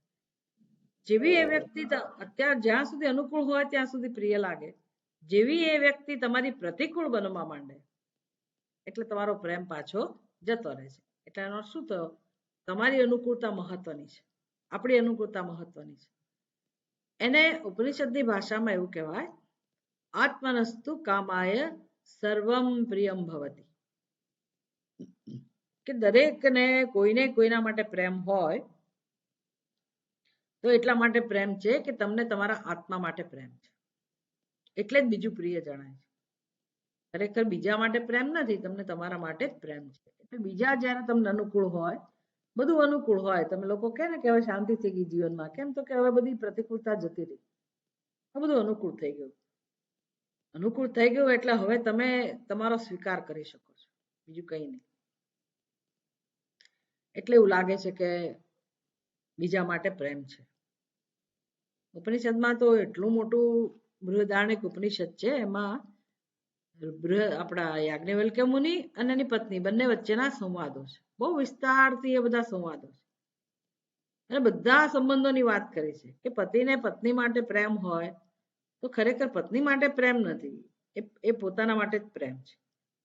જેવી એ વ્યક્તિ અત્યારે જ્યાં સુધી અનુકૂળ હોય ત્યાં સુધી પ્રિય લાગે, જેવી એ વ્યક્તિ તમારી પ્રતિકૂળ બનવા માંડે એટલે તમારો પ્રેમ પાછો જતો રહે છે. એટલે એનો શું થયો? તમારી અનુકૂળતા મહત્વની છે, આપણી અનુકૂળતા મહત્વની છે. એને ઉપનિષદની ભાષામાં એવું કહેવાય, આત્મનસ્તુ કામાય સર્વમ પ્રિયમ ભવતી. કે દરેકને કોઈને કોઈના માટે પ્રેમ હોય તો એટલા માટે પ્રેમ છે કે તમને તમારા આત્મા માટે પ્રેમ છે, એટલે જ બીજું પ્રિય જણાય છે. ખરેખર બીજા માટે પ્રેમ નથી, તમને તમારા માટે જ પ્રેમ છે. એટલે બીજા જ્યારે તમને અનુકૂળ હોય, બધું અનુકૂળ હોય, તમે લોકો કહે ને કે હવે શાંતિ થઈ ગઈ જીવનમાં, કેમ? તો કે હવે બધી પ્રતિકૂળતા જતી રહી, બધું અનુકૂળ થઈ ગયું. અનુકૂળ થઈ ગયું એટલે હવે તમે તમારો સ્વીકાર કરી શકો છો, બીજું કંઈ નહીં. એટલે એવું લાગે છે કે બીજા માટે પ્રેમ છે. ઉપનિષદમાં તો એટલું મોટું બૃહદારણ્યક ઉપનિષદ છે, એમાં આપણા યાજ્ઞવલ્ક્ય મુનિ અને એની પત્ની બંને વચ્ચેના સંવાદો છે. બહુ વિસ્તારથી એ બધા સંવાદો છે અને બધા સંબંધોની વાત કરી છે કે પતિને પત્ની માટે પ્રેમ હોય તો ખરેખર પત્ની માટે પ્રેમ નથી, એ પોતાના માટે જ પ્રેમ છે.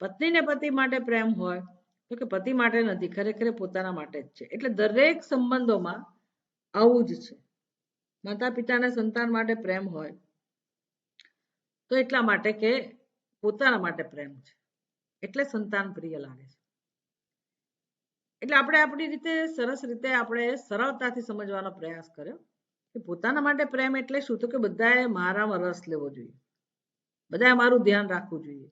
પત્નીને પતિ માટે પ્રેમ હોય તો કે પતિ માટે નથી, ખરેખર પોતાના માટે જ છે. એટલે દરેક સંબંધોમાં આવું જ છે. માતા પિતાને સંતાન માટે પ્રેમ હોય તો એટલા માટે કે પોતાના માટે પ્રેમ છે, એટલે સંતાન પ્રિય લાગે છે. એટલે આપણે આપણી રીતે સરસ રીતે આપણે સરળતાથી સમજવાનો પ્રયાસ કર્યો કે પોતાના માટે પ્રેમ એટલે શું, તો કે બધાએ મારામાં રસ લેવો જોઈએ, બધાએ મારું ધ્યાન રાખવું જોઈએ,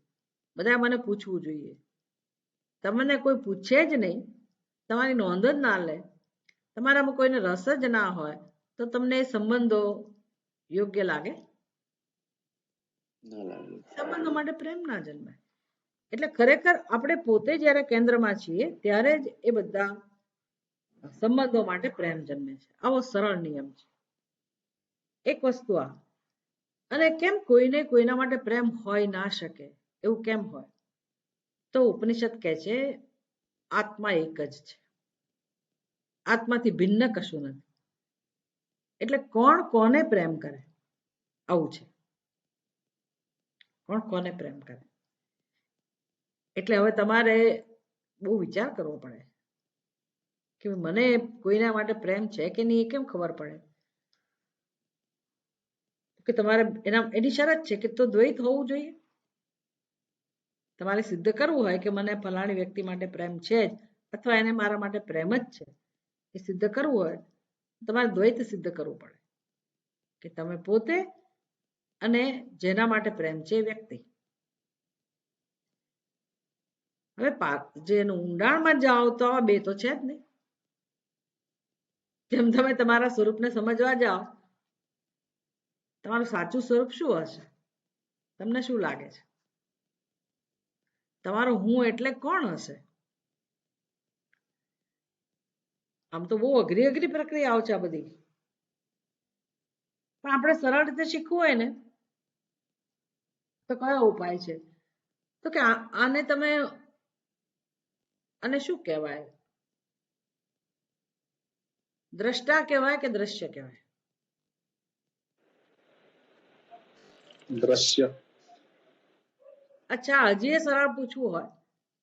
બધાએ મને પૂછવું જોઈએ. તમને કોઈ પૂછે જ નહીં, તમારી નોંધ જ ના લે, તમારામાં કોઈને રસ જ ના હોય, તો તમને એ સંબંધો યોગ્ય લાગે? ના લાગે. સંબંધો માટે પ્રેમ ના જન્મે. એટલે ખરેખર આપણે પોતે જ્યારે કેન્દ્રમાં છીએ ત્યારે જ એ બધા સંબંધો માટે પ્રેમ જન્મે છે. આવો સરળ નિયમ છે. એક વસ્તુ આ, અને કેમ કોઈને કોઈના માટે પ્રેમ હોય ના શકે, એવું કેમ હોય? તો ઉપનિષદ કહે છે આત્મા એક જ છે, આત્માથી ભિન્ન કશું નથી. એટલે કોણ કોને પ્રેમ કરે, આવું છે. કોણ કોને પ્રેમ કરે, એટલે હવે તમારે બહુ વિચાર કરવો પડે કે મને કોઈના માટે પ્રેમ છે કે નહીં, એ કેમ ખબર પડે? કે તમારે એની શરત છે કે તો દ્વૈત હોવું જોઈએ. તમારે સિદ્ધ કરવું હોય કે મને ફલાણી વ્યક્તિ માટે પ્રેમ છે જ, અથવા એને મારા માટે પ્રેમ જ છે, એ સિદ્ધ કરવું હોય તમારે દ્વૈત સિદ્ધ કરવું પડે કે તમે પોતે અને જેના માટે પ્રેમ છે એ વ્યક્તિ. હવે જેનું ઊંડાણમાં જાઓ તો આ બે તો છે જ નહીં. જેમ તમે તમારા સ્વરૂપને સમજવા જાઓ, તમારું સાચું સ્વરૂપ શું હશે, તમને શું લાગે છે? તમારો હું એટલે કોણ હશે? આમ તો બહુ અઘરી અઘરી પ્રક્રિયાઓ છે આ બધી, પણ આપણે સરળ રીતે શીખવું હોય ને તો કયો ઉપાય છે? તો કે આને તમે, અને શું કહેવાય, દ્રષ્ટા કહેવાય કે દ્રશ્ય કહેવાય? દ્રશ્ય. અચ્છા, હજી એ સરળ પૂછવું હોય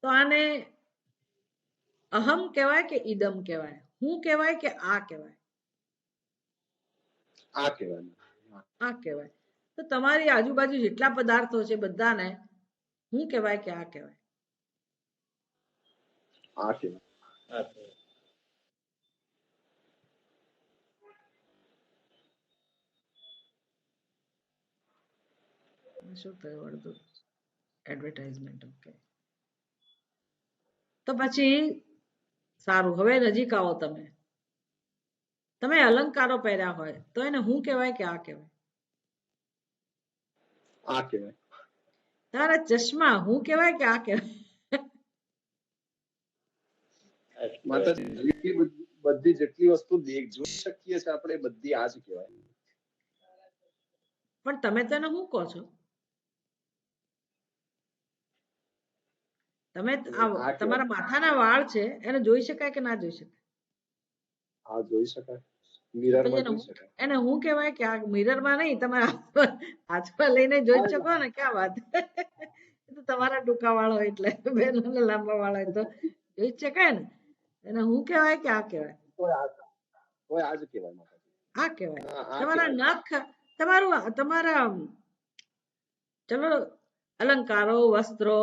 તો આને અહમ કહેવાય કે ઇદમ કહેવાય, હું કહેવાય કે આ કહેવાય? આ કહેવાય. આ કહેવાય. તો તમારી આજુબાજુ જેટલા પદાર્થો છે બધાને હું કહેવાય કે આ કહેવાય? આ કહેવાય. શું થયું? અડધું એડવર્ટાઇઝમેન્ટ. ઓકે, તો પછી સારું, હવે નજીક આવો. તમે અલંકારો પહેર્યા હોય તો એને હું કહેવાય કે આ કહેવાય? આ કહેવાય. તમારા ચશ્મા હું કહેવાય કે આ કહેવાય? માતાજી બધી જેટલી વસ્તુ જોઈ શકીએ છીએ આપણે, બધી આ જ કહેવાય. પણ તમે તેને હું કહો છો? તમે તમારા માથાના વાળ છે એને જોઈ શકાય કે ના જોઈ શકાય? આ જોઈ શકાય, મિરરમાં જોઈ શકાય. એને હું કહેવાય કે આ? મિરરમાં નહીં, તમે હાથમાં લઈને જોઈ શકો ને, ક્યાં વાત. તો તમારા ટૂંકા વાળ હોય એટલે બેનોને લાંબા વાળ હોય તો જોઈ શકાય ને. એને હું કહેવાય કે આ કહેવાય? આ જ કહેવાય માતાજી. આ કહેવાય. તમારા નખ, તમારા ચલો અલંકારો, વસ્ત્રો,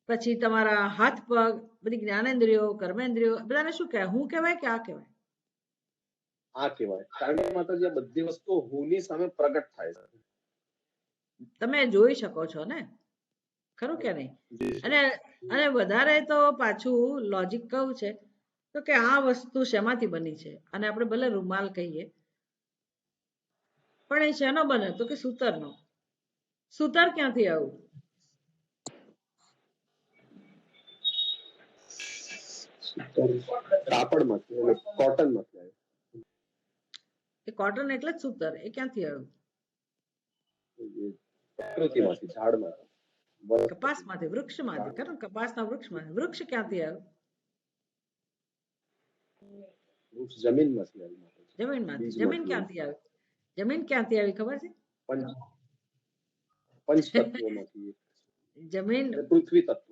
પછી તમારા હાથ પગ, બધી જ્ઞાનેન્દ્રિયો, કર્મેન્દ્રિયો, બધાને શું કહેવાય? હું કહેવાય કે આ કહેવાય? આ કહેવાય. કારણ કે માતાજી આ બધી વસ્તુઓ હુંની સામે પ્રગટ થાય છે. તમે જોઈ શકો છો ને, ખરું કે નહીં? અને વધારે તો પાછું લોજિક કહું છે તો કે આ વસ્તુ શેમાંથી બની છે? અને આપણે ભલે રૂમાલ કહીએ, પણ એ શેનો બને? તો કે સૂતરનો. સૂતર ક્યાંથી આવ્યું? કાપડમાંથી, કોટનમાંથી. એ કોટન એટલે જ સૂતર. એ ક્યાંથી આવ્યું? પ્રકૃતિમાંથી, ઝાડમાંથી, કપાસમાંથી, વૃક્ષમાંથી. ખરું, કપાસના વૃક્ષમાંથી. વૃક્ષ ક્યાંથી આવ્યું? જમીનમાંથી આવ્યું. જમીનમાંથી. જમીન ક્યાંથી આવી? જમીન ક્યાંથી આવી ખબર છે? પંચતત્વોમાંથી. જમીન, પૃથ્વી તત્વ.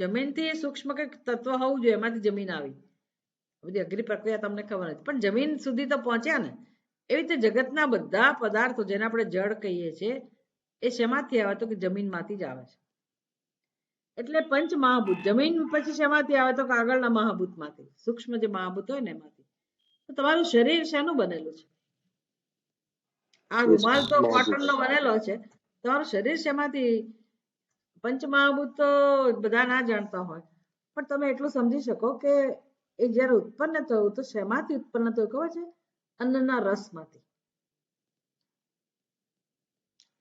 જમીનથી સૂક્ષ્મ કંઈક તત્વ હોવું જોઈએ, એમાંથી જમીન આવી. બધી અઘરી પ્રક્રિયા તમને ખબર નથી, પણ જમીન સુધી તો પહોંચ્યા ને. એવી રીતે જગતના બધા પદાર્થો, જેને આપણે જળ કહીએ છીએ, એ શેમાંથી આવે? તો કે જમીનમાંથી જ આવે છે. એટલે પંચ મહાભૂત. જમીન પછી શેમાંથી આવે તો કે આગળના મહાભૂતમાંથી, સૂક્ષ્મ જે મહાભૂત હોય ને એમાંથી. તો તમારું શરીર શેનું બનેલું છે? આ રૂમાલ તો કોટન નો બનેલો છે. તમારું શરીર શેમાંથી? પંચમહાભૂત તો બધા ના જાણતા હોય, પણ તમે એટલું સમજી શકો કે એ જ્યારે ઉત્પન્ન થયું તો શેમાંથી ઉત્પન્ન થયું ખબર છે? અન્નના રસમાંથી.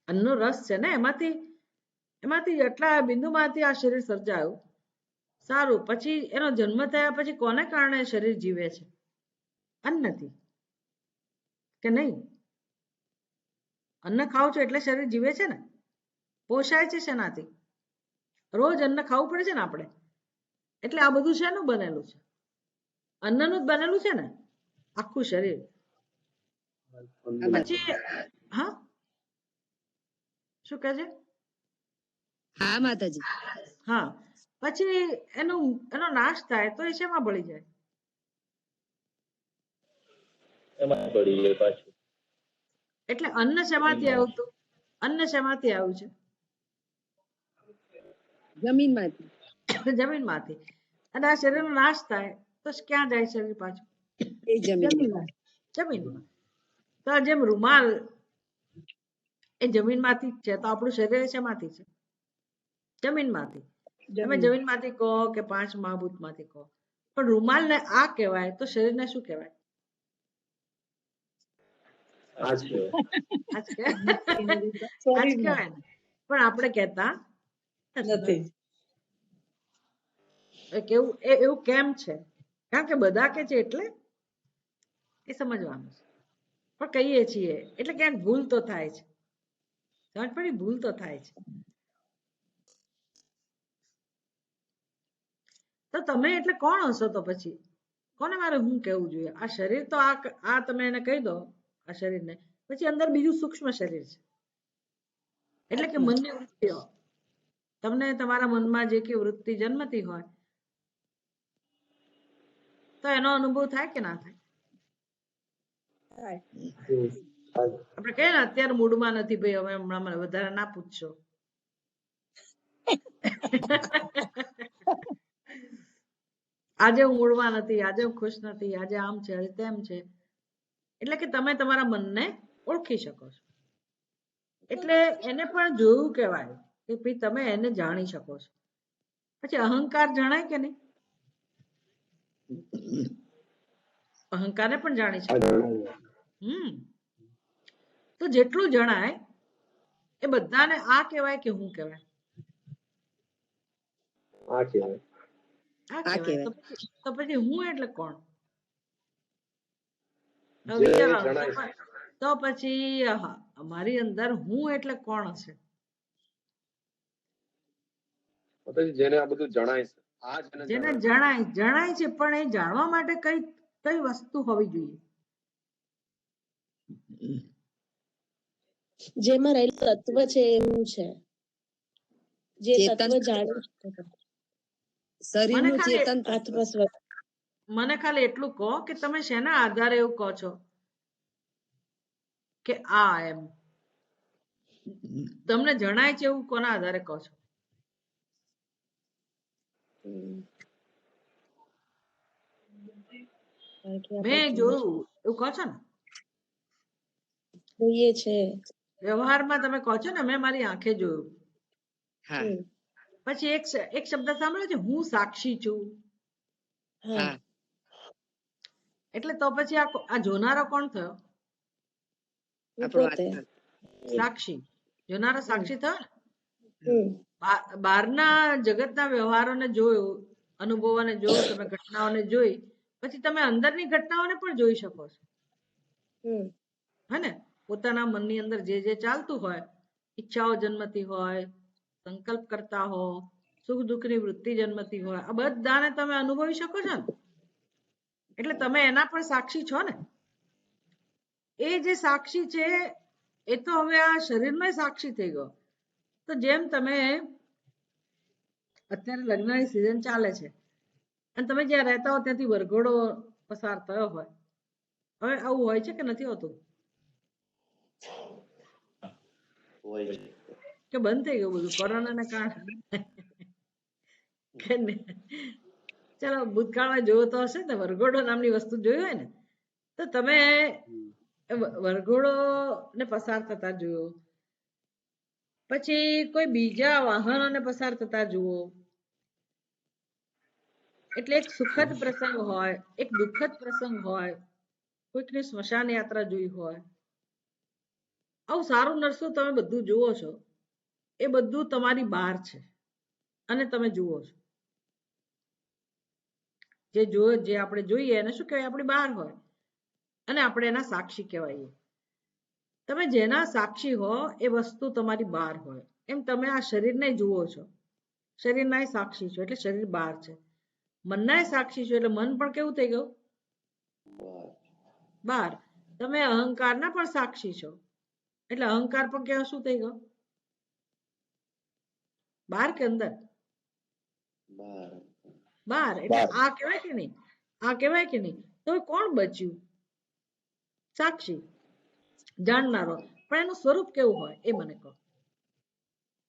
અન્નનો રસ છે ને, એમાંથી એમાંથી એટલા બિંદુમાંથી આ શરીર સર્જાયું. સારું, પછી એનો જન્મ થયા પછી કોને કારણે શરીર જીવે છે? અન્નથી કે નહીં? અન્ન ખાવ છો એટલે શરીર જીવે છે ને, પોષાય છે શેનાથી? રોજ અન્ન ખાવું પડે છે ને આપણે. એટલે આ બધું શેનું બનેલું છે? અન્નનું જ બનેલું છે ને આખું શરીર. પછી હા, શું કહે છે? હા માતાજી. હા, પછી એનો નાશ થાય તો એ શેમાં ભળી જાય? એમાં પડી જાય પાછું. એટલે અન્ન શેમાંથી આવ્યું હતું? અન્ન શેમાંથી આવ્યું છે? જમીનમાંથી. જમીનમાંથી. અને આ શરીરનો નાશ થાય તો ક્યાં જાય શરીર પાછું? એ જમીન. જમીનમાં. તો આ જેમ રૂમાલ એ જમીનમાંથી જ છે, તો આપણું શરીર શેમાંથી છે? જમીનમાંથી. તમે જમીનમાંથી કહો કે પાંચ મહાભૂતમાંથી કહો, પણ રૂમાલને આ કહેવાય તો શરીરને શું કહેવાય? આ જ કહેવાય. આજ કહેવાય ને, પણ આપણે કહેતા નથી. કેવું એવું કેમ છે? કારણ કે બધા કે છે એટલે એ સમજવાનું છે. પણ કહીએ છીએ એટલે ક્યાંક ભૂલ તો થાય છે. સમજ પડી? ભૂલ તો થાય છે. તો તમે એટલે કોણ હશો? તો પછી કોને મારે હું કહેવું જોઈએ? આ શરીર તો આ તમે એને કહી દો, આ શરીરને. પછી અંદર બીજું સૂક્ષ્મ શરીર છે, એટલે કે મનની વૃત્તિઓ. તમને તમારા મનમાં જે કે વૃત્તિ જન્મતી હોય તો એનો અનુભવ થાય કે ના થાય? આપણે કહીએ ને અત્યારે મૂડમાં નથી ભાઈ, હવે હમણાં વધારે ના પૂછશો. આજે હું મૂડમાં નથી, આજે હું ખુશ નથી, આજે આમ છે, આજે તેમ છે. એટલે કે તમે તમારા મનને ઓળખી શકો છો. એટલે એને પણ જોયું કહેવાય કે ભાઈ તમે એને જાણી શકો છો. પછી અહંકાર જણાય કે નહીં? અહંકારને પણ જાણી શકો. તો જેટલું જણાય એ બધાને આ કહેવાય કે હું કહેવાય? આ કહેવાય. આ કહેવાય. તો પછી હું એટલે કોણ? તો પછી અમારી અંદર હું એટલે કોણ હશે? જેને આ બધું જણાય છે, જેને જણાય છે, પણ એ જાણવા માટે કઈ વસ્તુ હોવી જોઈએ? જેમાં રહેલું તત્વ છે એવું છે, જે તત્વ જાણી શકે. શરીરનું ચેતન આત્મસ્વ. મને ખાલી એટલું કહો કે તમે શેના આધારે એવું કહો છો કે આ એમ તમને જણાય છે એવું કોના આધારે કહો છો? મેં જોયું એવું કહો છો ને? જોઈએ છે વ્યવહારમાં તમે કહો છો ને મેં મારી આંખે જોયું. પછી એક શબ્દ સાંભળ્યો છે, હું સાક્ષી છું. એટલે તો પછી આ જોનારો કોણ થયો? સાક્ષી. જોનારો સાક્ષી થયો ને. બહારના જગતના વ્યવહારોને જોયું, અનુભવોને જોયું, તમે ઘટનાઓને જોઈ, પછી તમે અંદરની ઘટનાઓને પણ જોઈ શકો છો. હે ને? પોતાના મનની અંદર જે ચાલતું હોય, ઈચ્છાઓ જન્મતી હોય, સંકલ્પ કરતા હો, સુખ દુઃખની વૃત્તિ જન્મતી હોય, આ બધાને તમે અનુભવી શકો છો ને. એટલે તમે એના પણ સાક્ષી છો ને. એ જે સાક્ષી છે એ તો હવે આ શરીરનો સાક્ષી થઈ ગયો. તો જેમ તમે અત્યારે લગ્નની સિઝન ચાલે છે અને તમે જ્યાં રહેતા હો ત્યાંથી વરઘોડો પસાર થયો હોય, હવે આવું હોય છે કે નથી હોતું? કે બંધ થઈ ગયું બધું કોરોનાના કારણે? કે ચાલો ભૂતકાળમાં જોયો તો હશે ને, વરઘોડો નામની વસ્તુ જોઈ હોય ને, તો તમે વરઘોડો ને પસાર થતા જુઓ, પછી કોઈ બીજા વાહનોને પસાર થતા જુઓ, એટલે એક સુખદ પ્રસંગ હોય, એક દુઃખદ પ્રસંગ હોય, કોઈકની સ્મશાન યાત્રા જોઈ હોય, આવું સારું નરસું તમે બધું જુઓ છો, એ બધું તમારી બહાર છે અને તમે જુઓ છો. જે આપણે જોઈએ એને શું કહેવાય, આપણી બહાર હોય અને આપણે એના સાક્ષી કહેવાય. તમે જેના સાક્ષી હો એ વસ્તુ તમારી બહાર હોય. એમ તમે આ શરીરને જુઓ છો, શરીરના સાક્ષી છો એટલે શરીર બહાર છે. મનના સાક્ષી છો એટલે મન પણ કેવું થઈ ગયું, બહાર. તમે અહંકારના પણ સાક્ષી છો એટલે અહંકાર પણ કેવું શું થઈ ગયો, બહાર કે અંદર, બહાર. એટલે આ કહેવાય કે નહીં, આ કહેવાય કે નહીં. તો કોણ બચ્યું, સાક્ષી, જાણનારો. પણ એનું સ્વરૂપ કેવું હોય એ મને કહો.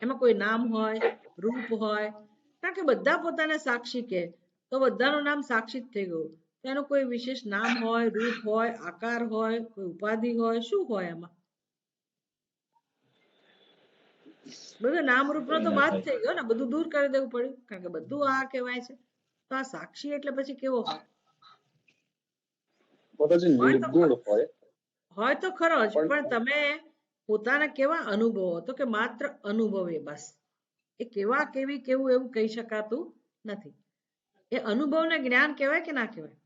એમાં કોઈ નામ હોય, રૂપ હોય, કારણ કે બધા પોતાને સાક્ષી કે તો બધાનું નામ સાક્ષી જ થઈ ગયું. તો એનું કોઈ વિશેષ નામ હોય, રૂપ હોય, આકાર હોય, કોઈ ઉપાધિ હોય, શું હોય એમાં? બધું નામ રૂપનો તો બાદ થઈ ગયો ને, બધું દૂર કરી દેવું પડ્યું, કારણ કે બધું આ કહેવાય છે. તો આ સાક્ષી એટલે પછી કેવો હોય? હોય તો ખરો જ, પણ તમે પોતાને કેવા અનુભવો, તો કે માત્ર અનુભવે, બસ. એ કેવા કેવી કેવું એવું કહી શકાતું નથી. એ અનુભવને જ્ઞાન કહેવાય કે ના કહેવાય?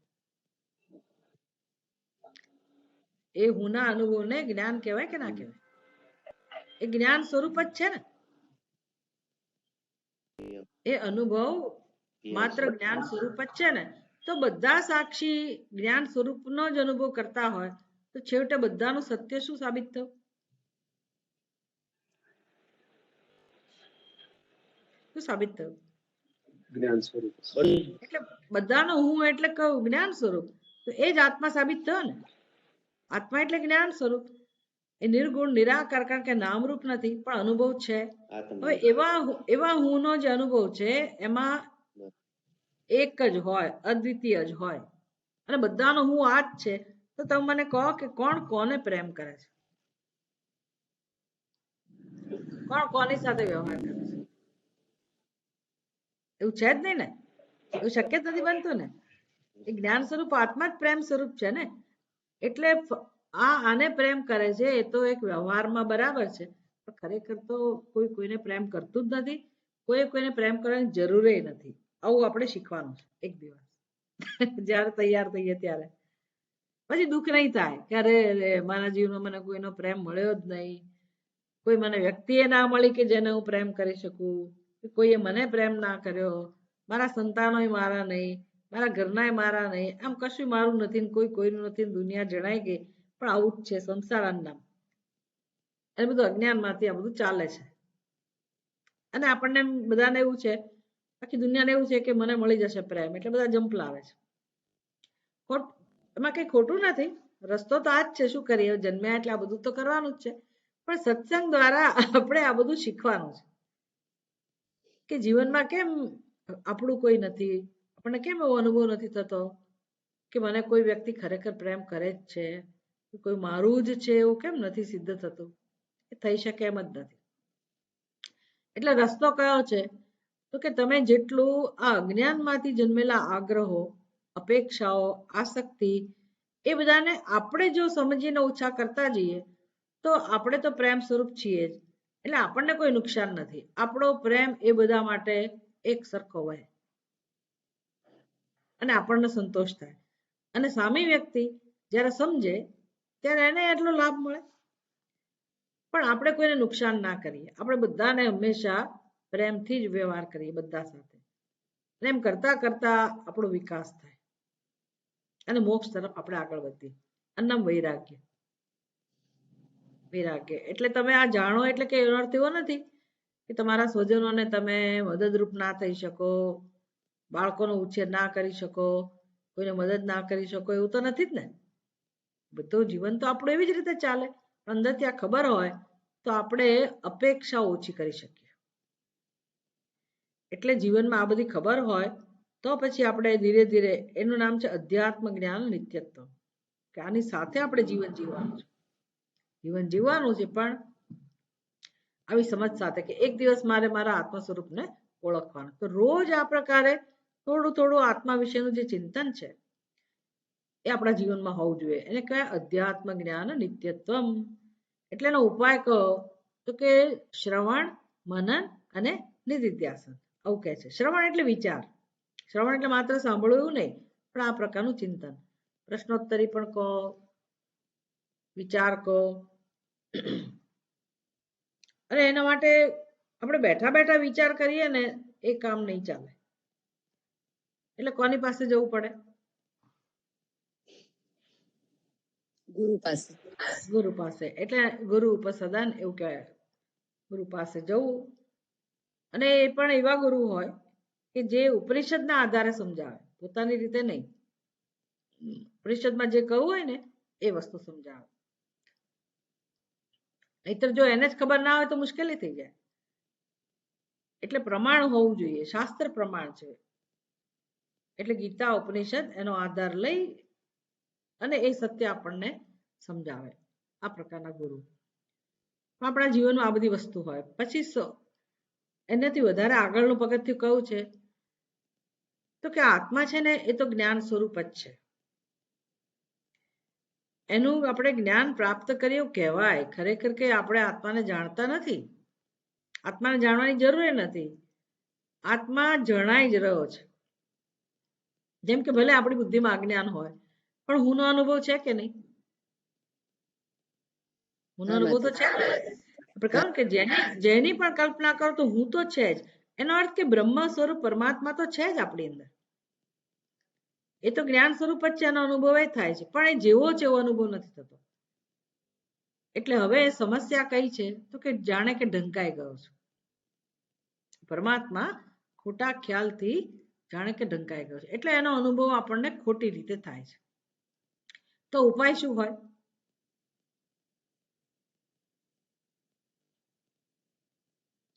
એ હુંના અનુભવને જ્ઞાન કહેવાય કે ના કહેવાય? એ જ્ઞાન સ્વરૂપ જ છે ને. એ અનુભવ માત્ર જ્ઞાન સ્વરૂપ જ છે ને. તો બધા સાક્ષી જ્ઞાન સ્વરૂપનો જ અનુભવ કરતા હોય તો છેવટે બધાનું સત્ય શું સાબિત થયું? શું સાબિત થયું? જ્ઞાન સ્વરૂપ. એટલે બધાનો હું એટલે કહું જ્ઞાન સ્વરૂપ, તો એ જ આત્મા સાબિત થયો ને. આત્મા એટલે જ્ઞાન સ્વરૂપ. એ નિર્ગુણ નિરાકાર, કારણ કે નામરૂપ નથી પણ અનુભવ છે. હવે એવા હુંનો જે અનુભવ છે એમાં એક જ હોય, અદ્વિતીય જ હોય, અને બધાનો હું આ જ છે. તો તમે મને કહો કે કોણ કોને પ્રેમ કરે છે? કોણ કોની સાથે વ્યવહાર કરે છે? એવું છે જ નહીં ને, એવું શક્ય જ નથી બનતું ને. એ જ્ઞાન સ્વરૂપ આત્મા જ પ્રેમ સ્વરૂપ છે ને. એટલે આને પ્રેમ કરે છે એ તો એક વ્યવહારમાં બરાબર છે, પણ ખરેખર તો કોઈ કોઈને પ્રેમ કરતું જ નથી, કોઈને પ્રેમ કરવાની જરૂર નથી. આવું આપણે શીખવાનું છે એક દિવસ જ્યારે તૈયાર થઈએ ત્યારે. પછી દુઃખ નહીં થાય કે અરે મારા જીવનમાં મને કોઈનો પ્રેમ મળ્યો જ નહીં, કોઈ મને વ્યક્તિએ ના મળી કે જેને હું પ્રેમ કરી શકું, કોઈએ મને પ્રેમ ના કર્યો, મારા સંતાનોય મારા નહીં, મારા ઘરનાય મારા નહીં, આમ કશું મારું નથી ને કોઈ કોઈનું નથી, દુનિયા જણાઈ ગઈ. પણ આવું જ છે સંસારના નામ. એ બધું અજ્ઞાનમાંથી આ બધું ચાલે છે. અને આપણને બધાને એવું છે, આખી દુનિયાને એવું છે કે મને મળી જશે પ્રેમ, એટલે બધા જંપલાવે છે. એમાં કઈ ખોટું નથી, રસ્તો તો આ જ છે. શું કરીએ, જન્મ્યા એટલે આ બધું તો કરવાનું જ છે. પણ સત્સંગ દ્વારા આપણે આ બધું શીખવાનું છે કે જીવનમાં કેમ આપણું કોઈ નથી, આપણને કેમ એવો અનુભવ નથી થતો કે મને કોઈ વ્યક્તિ ખરેખર પ્રેમ કરે જ છે, કોઈ મારું જ છે એવું કેમ નથી સિદ્ધ થતું? એ થઈ શકે એમ જ નથી. એટલે રસ્તો કયો છે? તો કે તમે જેટલું આ અજ્ઞાનમાંથી જન્મેલા આગ્રહો, અપેક્ષાઓ, આસક્તિ, એ બધાને આપણે જો સમજીને ઓછા કરતા જઈએ તો આપણે તો પ્રેમ સ્વરૂપ છીએ જ, એટલે આપણને કોઈ નુકસાન નથી. આપણો પ્રેમ એ બધા માટે એક સરખો હોય અને આપણને સંતોષ થાય. અને સામી વ્યક્તિ જ્યારે સમજે ત્યારે એને એટલો લાભ મળે. પણ આપણે કોઈને નુકસાન ના કરીએ, આપણે બધાને હંમેશા પ્રેમથી જ વ્યવહાર કરીએ બધા સાથે. એમ કરતા કરતા આપણો વિકાસ થાય અને મોક્ષ તરફ આપણે આગળ વધીએ. અન્નમ વૈરાગ્ય. વૈરાગ્ય એટલે તમે આ જાણો એટલે કે એનો અર્થ એવો નથી કે તમારા સ્વજનોને તમે મદદરૂપ ના થઈ શકો, બાળકોનો ઉછેર ના કરી શકો, કોઈને મદદ ના કરી શકો, એવું તો નથી જ ને. બધું જીવન તો આપણું એવી જ રીતે ચાલે. અંદર ત્યાં ખબર હોય તો આપણે અપેક્ષા ઓછી કરી શકીએ. એટલે જીવનમાં આ બધી ખબર હોય તો પછી આપણે ધીરે ધીરે, એનું નામ છે અધ્યાત્મ જ્ઞાન નિત્યત્વ, કે આની સાથે આપણે જીવન જીવવાનું છે. જીવન જીવવાનું છે પણ આવી સમજ સાથે કે એક દિવસ મારે મારા આત્મ સ્વરૂપને ઓળખવાનું. તો રોજ આ પ્રકારે થોડું થોડું આત્મા વિશેનું જે ચિંતન છે એ આપણા જીવનમાં હોવું જોઈએ. એને કહેવાય અધ્યાત્મ જ્ઞાન નિત્યત્વમ. એટલે એનો ઉપાય કહો તો કે શ્રવણ, મનન અને નિધિધ્યાસન. આવું કહે છે. શ્રવણ એટલે વિચાર. શ્રવણ એટલે માત્ર સાંભળવું એવું નહીં, પણ આ પ્રકારનું ચિંતન. પ્રશ્નોત્તરી પણ કહો, વિચાર કહો. અને એના માટે આપણે બેઠા બેઠા વિચાર કરીએ ને એ કામ નહીં ચાલે. એટલે કોની પાસે જવું પડે? ગુરુ પાસે. ગુરુ પાસે. એટલે ગુરુ ઉપસદન એવું કહેવાય. ગુરુ પાસે જવું. અને એ પણ એવા ગુરુ હોય કે જે ઉપનિષદના આધારે સમજાવે, પોતાની રીતે નહીં. ઉપનિષદમાં જે કહ્યું હોય ને એ વસ્તુ સમજાવે. નહીતર જો એને જ ખબર ના હોય તો મુશ્કેલી થઈ જાય. એટલે પ્રમાણ હોવું જોઈએ. શાસ્ત્ર પ્રમાણ છે. એટલે ગીતા ઉપનિષદ એનો આધાર લઈ અને એ સત્ય આપણને સમજાવે. આ પ્રકારના ગુરુ આપણા જીવનમાં આ બધી વસ્તુ હોય. પછી એનાથી વધારે આગળનું પગથિયું કયું છે તો કે આત્મા છે ને એ તો જ્ઞાન સ્વરૂપ જ છે. એનું આપણે જ્ઞાન પ્રાપ્ત કર્યું કહેવાય. ખરેખર કે આપણે આત્માને જાણતા નથી. આત્માને જાણવાની જરૂર નથી. આત્મા જણાઈ જ રહ્યો છે. જેમ કે ભલે આપણી બુદ્ધિમાં અજ્ઞાન હોય પણ હુંનો અનુભવ છે કે નહીં? હુંનો અનુભવ તો છે. આપણે કહ્યું કે જેની પણ કલ્પના કરો તો હું તો છે જ. એનો અર્થ કે બ્રહ્મ સ્વરૂપ પરમાત્મા તો છે જ આપણી અંદર. એ તો જ્ઞાન સ્વરૂપ જ છે. એનો અનુભવ એ થાય છે પણ એ જેવો છે એવો અનુભવ નથી થતો. એટલે હવે સમસ્યા કઈ છે તો કે જાણે કે ઢંકાઈ ગયો છે. પરમાત્મા ખોટા ખ્યાલથી જાણે કે ઢંકાઈ ગયો છે. એટલે એનો અનુભવ આપણને ખોટી રીતે થાય છે. તો ઉપાય શું હોય?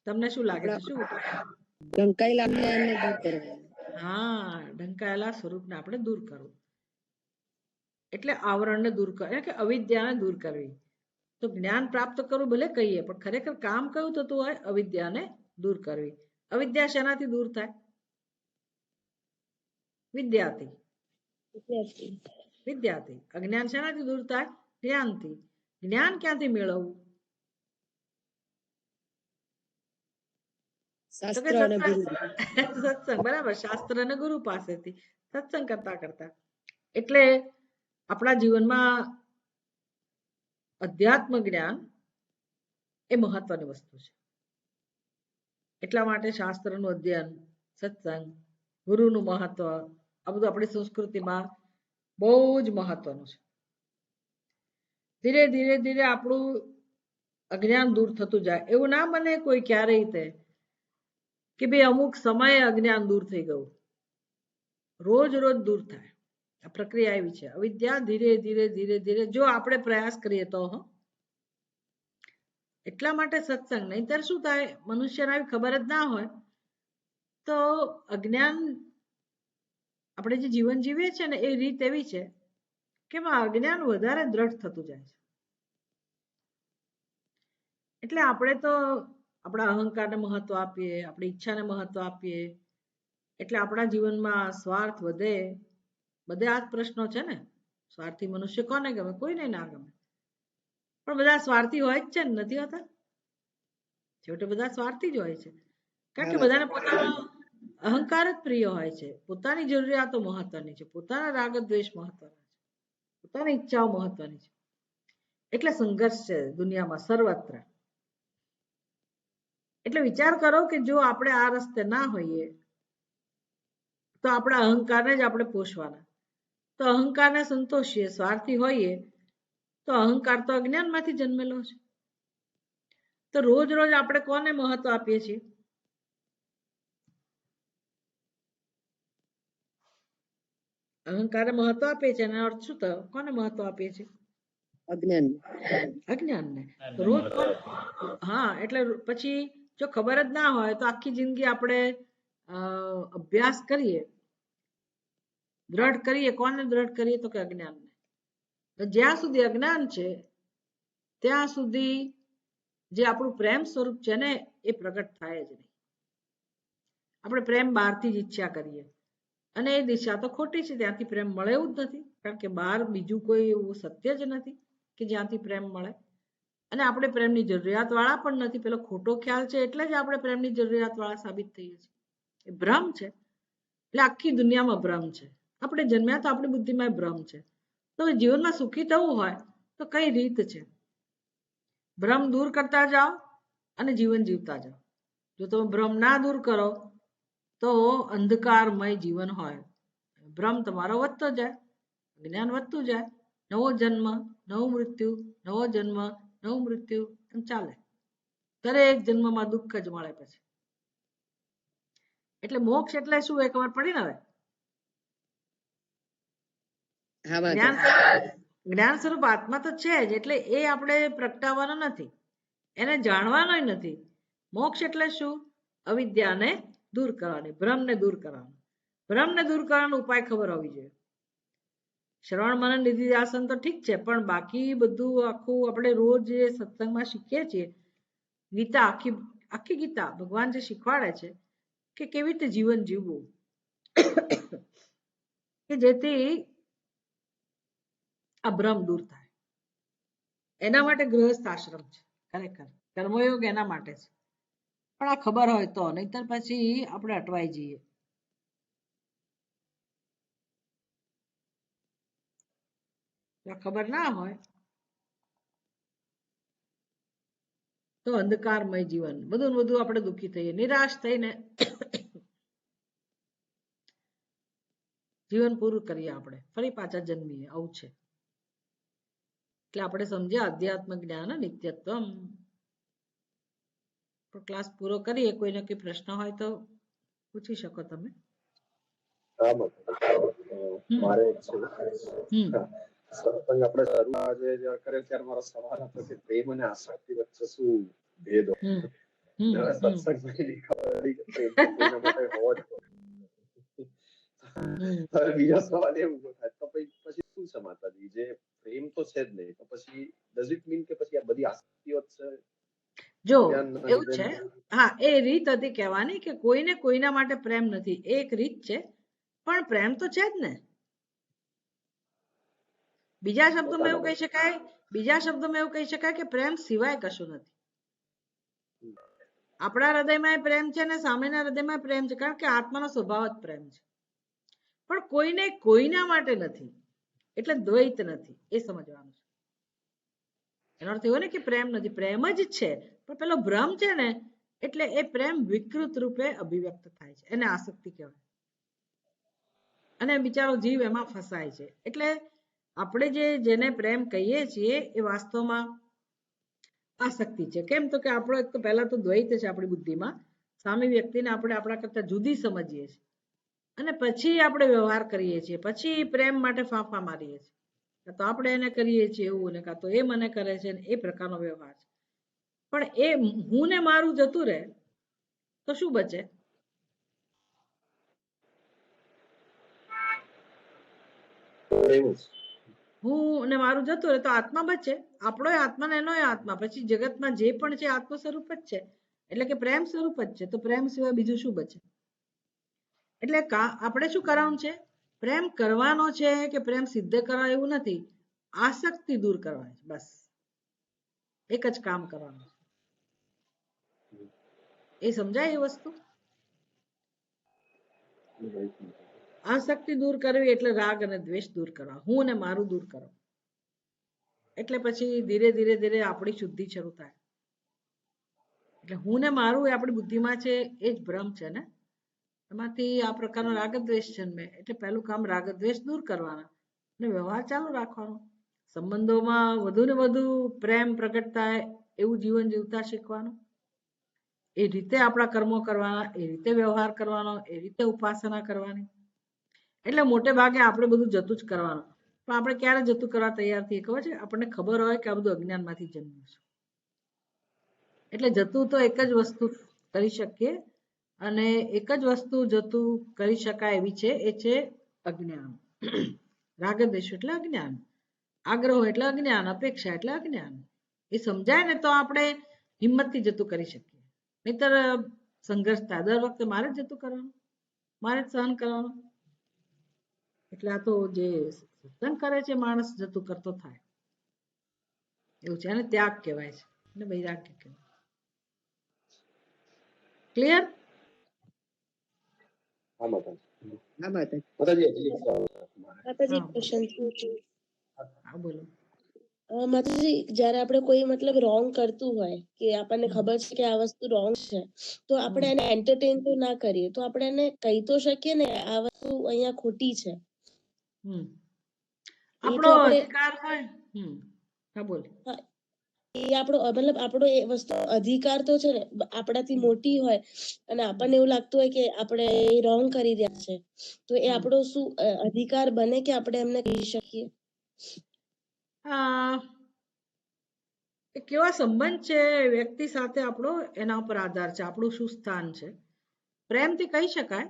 તમને શું લાગે છે? શું ઉપાય? ઢંકાયેલા જ્ઞાનને દૂર કરવાનું. હા, ઢંકાયેલા સ્વરૂપને આપણે દૂર કરવું. એટલે આવરણને દૂર કરવું, એટલે કે અવિદ્યાને દૂર કરવી. તો જ્ઞાન પ્રાપ્ત કરવું ભલે કહીએ પણ ખરેખર કામ કયું થતું હોય? અવિદ્યાને દૂર કરવી. અવિદ્યા શેનાથી દૂર થાય? વિદ્યાથી. વિદ્યાથી. અજ્ઞાન શેનાથી દૂર થાય? જ્ઞાનથી. જ્ઞાન ક્યાંથી મેળવવું? શાસ્ત્ર અને ગુરુ. સત્સંગ. બરાબર. શાસ્ત્ર અને ગુરુ પાસેથી સત્સંગ કરતા કરતા. એટલે આપણા જીવનમાં અધ્યાત્મ જ્ઞાન એ મહત્વની વસ્તુ છે. એટલા માટે શાસ્ત્રનું અધ્યયન, સત્સંગ, ગુરુનું મહત્વ, આ બધું આપણી સંસ્કૃતિમાં બહુ જ મહત્વનું છે. ધીરે ધીરે ધીરે આપણું અજ્ઞાન દૂર થતું જાય. એવું ના બને કોઈ ક્યારેય રીતે કે ભાઈ અમુક સમયે અજ્ઞાન દૂર થઈ ગયું. રોજ રોજ દૂર થાય. આ પ્રક્રિયા એવી છે. અવિદ્યા ધીરે ધીરે ધીરે ધીરે જો આપણે પ્રયાસ કરીએ તો. એટલા માટે સત્સંગ. નહીતર શું થાય? મનુષ્યને આવી ખબર જ ના હોય તો અજ્ઞાન, આપણે જે જીવન જીવીએ છીએ ને એ રીત એવી છે કે અજ્ઞાન વધારે દ્રઢ થતું જાય છે. એટલે આપણે તો આપણા અહંકારને મહત્વ આપીએ, આપણી ઈચ્છાને મહત્વ આપીએ. એટલે આપણા જીવનમાં સ્વાર્થ વધે. બધે આ જ પ્રશ્નો છે ને. સ્વાર્થી મનુષ્ય કોને ગમે? કોઈને ના ગમે. પણ બધા સ્વાર્થી હોય જ છે ને, નથી હોતા? છેવટે બધા સ્વાર્થી જ હોય છે. કારણ કે બધાને પોતાનો અહંકાર જ પ્રિય હોય છે. પોતાની જરૂરિયાતો મહત્વની છે. પોતાના રાગ દ્વેષ મહત્વના છે. પોતાની ઈચ્છાઓ મહત્વની છે. એટલે સંઘર્ષ છે દુનિયામાં સર્વત્ર. એટલે વિચાર કરો કે જો આપણે આ રસ્તે ના હોઈએ તો આપણા અહંકારને જ આપણે પોષવાના. તો અહંકારને સંતોષીએ, સ્વાર્થી હોઈએ તો અહંકાર તો અજ્ઞાનમાંથી જન્મેલો છે. તો રોજ રોજ આપણે કોને મહત્વ આપીએ છીએ? અહંકારને મહત્વ આપીએ છીએ. એનો અર્થ શું થયો? કોને મહત્વ આપીએ છીએ? અજ્ઞાન. અજ્ઞાનને. રોજ હા. એટલે પછી જો ખબર જ ના હોય તો આખી જિંદગી આપણે અભ્યાસ કરીએ, દ્રઢ કરીએ, કોને દ્રઢ કરીએ તો કે અજ્ઞાનને. જ્યાં સુધી અજ્ઞાન છે ત્યાં સુધી જે આપણું પ્રેમ સ્વરૂપ છે ને એ પ્રગટ થાય જ નહીં. આપણે પ્રેમ બહારથી જ ઈચ્છા કરીએ અને એ દિશા તો ખોટી છે, ત્યાંથી પ્રેમ મળે એવું જ નથી, કારણ કે બહાર બીજું કોઈ એવું સત્ય જ નથી કે જ્યાંથી પ્રેમ મળે. અને આપણે પ્રેમની જરૂરિયાત વાળા પણ નથી. પેલો ખોટો ખ્યાલ છે એટલે જ આપણે પ્રેમની જરૂરિયાત વાળા સાબિત થઈએ છીએ. એ ભ્રમ છે. એટલે આખી દુનિયામાં ભ્રમ છે. આપણે જન્મ્યા તો આપણી બુદ્ધિમાં ભ્રમ છે. તો જીવનમાં સુખી થવું હોય તો કઈ રીત છે? ભ્રમ દૂર કરતા જાઓ અને જીવન જીવતા જાઓ. જો તમે ભ્રમ ના દૂર કરો તો અંધકારમય જીવન હોય. ભ્રમ તમારો વધતો જાય, જ્ઞાન વધતું જાય, નવો જન્મ, નવું મૃત્યુ, નવો જન્મ, નવું મૃત્યુ એમ ચાલે. દરેક જન્મમાં દુઃખ જ મળે પછી. એટલે મોક્ષ એટલે શું એ ખબર પડી ને હવે? જ્ઞાન સ્વરૂપ આત્મા તો છે જ, એટલે એ આપણે પ્રગટાવવાનો નથી, એને જાણવાનો નથી. મોક્ષ એટલે શું? અવિદ્યાને દૂર કરવાની, ભ્રમને દૂર કરવાનો. ભ્રમને દૂર કરવાનો ઉપાય ખબર હોવી જોઈએ. શ્રવણ મનન નિધિધ્યાસન તો ઠીક છે, પણ બાકી બધું આખું આપણે રોજ જે સત્સંગમાં શીખીએ છીએ, ગીતા આખી ગીતા ભગવાન જે શીખવાડે છે કે કેવી રીતે જીવન જીવવું કે જેથી આ ભ્રમ દૂર થાય. એના માટે ગૃહસ્થ આશ્રમ છે. ખરેખર કર્મયોગ એના માટે છે. પણ આ ખબર હોય તો, નહીતર પછી આપણે અટવાઈ જઈએ. ખબર ના હોય તો અંધકારમય જીવન, બધું બધું આપણે દુઃખી થઈએ, નિરાશ થઈને જીવન પૂરું કરીએ, આપણે ફરી પાછા જન્મીએ. આવું છે. એટલે આપણે સમજ્યા અધ્યાત્મ જ્ઞાન નિત્યત્વમ. ક્લાસ પૂરો કરીએ. કોઈને કોઈ પ્રશ્ન હોય તો પૂછી શકો તમે. મારે સત્સંગ આપણે શરૂઆત કરે ત્યારે મારો સવાલ હતો કે પ્રેમ અને આસક્તિ વચ્ચે શું ભેદ હોય? સત્સંગ કોઈના માટે હોવો જ. બીજો સવાલ એવું થાય તો પછી શું છે માતાજી, જે પ્રેમ તો છે જ નહીં તો પછી ડઝ ઇટ મીન કે પછી આ બધી આસક્તિઓ છે? જો એવું છે, હા, એ રીત હતી કહેવાની કે કોઈને કોઈના માટે પ્રેમ નથી, એક રીત છે, પણ પ્રેમ તો છે જ ને. બીજા શબ્દોમાં એવું કહી શકાય કે પ્રેમ સિવાય કશું નથી. આપણા હૃદયમાં પ્રેમ છે ને સામેના હૃદયમાં પ્રેમ છે, કારણ કે આત્માનો સ્વભાવ જ પ્રેમ છે. પણ કોઈને કોઈના માટે નથી, એટલે દ્વૈત નથી, એ સમજવાનું છે. એનો અર્થ એવો ને કે પ્રેમ નથી, પ્રેમ જ છે, પણ પેલો ભ્રમ છે ને, એટલે એ પ્રેમ વિકૃત રૂપે અભિવ્યક્ત થાય છે, એને આસક્તિ કહેવાય. અને બિચારો જીવ એમાં ફસાય છે. એટલે આપણે જેને પ્રેમ કહીએ છીએ એ વાસ્તવમાં આસક્તિ છે. કેમ તો કે આપણો એક તો પહેલા તો દ્વૈત છે આપણી બુદ્ધિમાં. સામે વ્યક્તિને આપણે આપણા કરતા જુદી સમજીએ છીએ અને પછી આપણે વ્યવહાર કરીએ છીએ, પછી પ્રેમ માટે ફાંફા મારીએ છીએ. તો આપણે એને કરીએ છીએ એવું, ને કાં તો એ મને કરે છે, એ પ્રકારનો વ્યવહાર છે. પણ એ હું ને મારું જતું રહે તો શું બચે? હું અને મારું જતું રહે તો આત્મા બચે. આપણો આત્મા ને એનો આત્મા, પછી જગતમાં જે પણ છે આત્મ સ્વરૂપ જ છે, એટલે કે પ્રેમ સ્વરૂપ જ છે. તો પ્રેમ સિવાય બીજું શું બચે? એટલે આપણે શું કરવાનું છે? પ્રેમ કરવાનો છે કે પ્રેમ સિદ્ધ કરવા એવું નથી, આસક્તિ દૂર કરવાની, બસ એક જ કામ કરવાનું. એ સમજાય એ વસ્તુ? આસક્તિ દૂર કરવી એટલે રાગ અને દ્વેષ દૂર કરવા, હું ને મારું દૂર કરો. એટલે પછી ધીરે ધીરે ધીરે આપણી શુદ્ધિ શરૂ થાય. એટલે હું ને મારું એ આપણી બુદ્ધિમાં છે, એ જ ભ્રમ છે ને, એમાંથી આ પ્રકારનો રાગદ્વેષ જન્મે. એટલે પહેલું કામ રાગદ્વેષ દૂર કરવાના અને વ્યવહાર ચાલુ રાખવાનો. સંબંધોમાં વધુ ને વધુ પ્રેમ પ્રગટ થાય એવું જીવન જીવતા શીખવાનું. એ રીતે આપણા કર્મો કરવાના, એ રીતે વ્યવહાર કરવાનો, એ રીતે ઉપાસના કરવાની. એટલે મોટે ભાગે આપણે બધું જતું જ કરવાનું. પણ આપણે ક્યારે જતું કરવા તૈયાર થઈએ ખબર છે? આપણને ખબર હોય કે આ બધું અજ્ઞાનમાંથી જન્મ્યું છે. એટલે જતું તો એક જ વસ્તુ કરી શકીએ, અને એક જ વસ્તુ જતું કરી શકાય એવી છે, એ છે અજ્ઞાન. રાગદ્વેષ એટલે અજ્ઞાન, આગ્રહ એટલે અજ્ઞાન, અપેક્ષા એટલે અજ્ઞાન. એ સમજાય ને તો આપણે હિંમતથી જતું કરી શકીએ. નહીતર સંઘર્ષ થાય, દર વખતે મારે જ જતું કરવાનું, મારે જ સહન કરવાનું. એટલે આ તો જે સત્સંગ કરે છે માણસ જતું કરતો થાય એવું છે. અને ત્યાગ કહેવાય છે અને વૈરાગ્ય કહેવાય. ક્લિયર? હા માતાજી. હા માતાજી. માતાજી હજી એક સવાલ છે તમારે. માતાજી હા ક્વેશ્ચન પૂછું. હા બોલો. માતાજી જયારે આપણે કોઈ મતલબ રોંગ કરતું હોય કે આપણને ખબર છે કે આ વસ્તુ રોંગ છે, તો આપણે એને એન્ટરટેન તો ના કરીએ, તો આપણે એને કહી તો શકીએ ને આ વસ્તુ અહીંયા ખોટી છે. હમ એ આપણો તો આપણે અધિકાર હોય. હા બોલ. એ આપણો મતલબ આપણો એ વસ્તુ અધિકાર તો છે ને, આપણાથી મોટી હોય અને આપણને એવું લાગતું હોય કે આપણે રોંગ કરી રહ્યા છે, તો એ આપણો શું અધિકાર બને કે આપણે એમને કહી શકીએ? એ કેવા સંબંધ છે વ્યક્તિ સાથે આપણો, એના ઉપર આધાર છે, આપણું શું સ્થાન છે. પ્રેમથી કહી શકાય,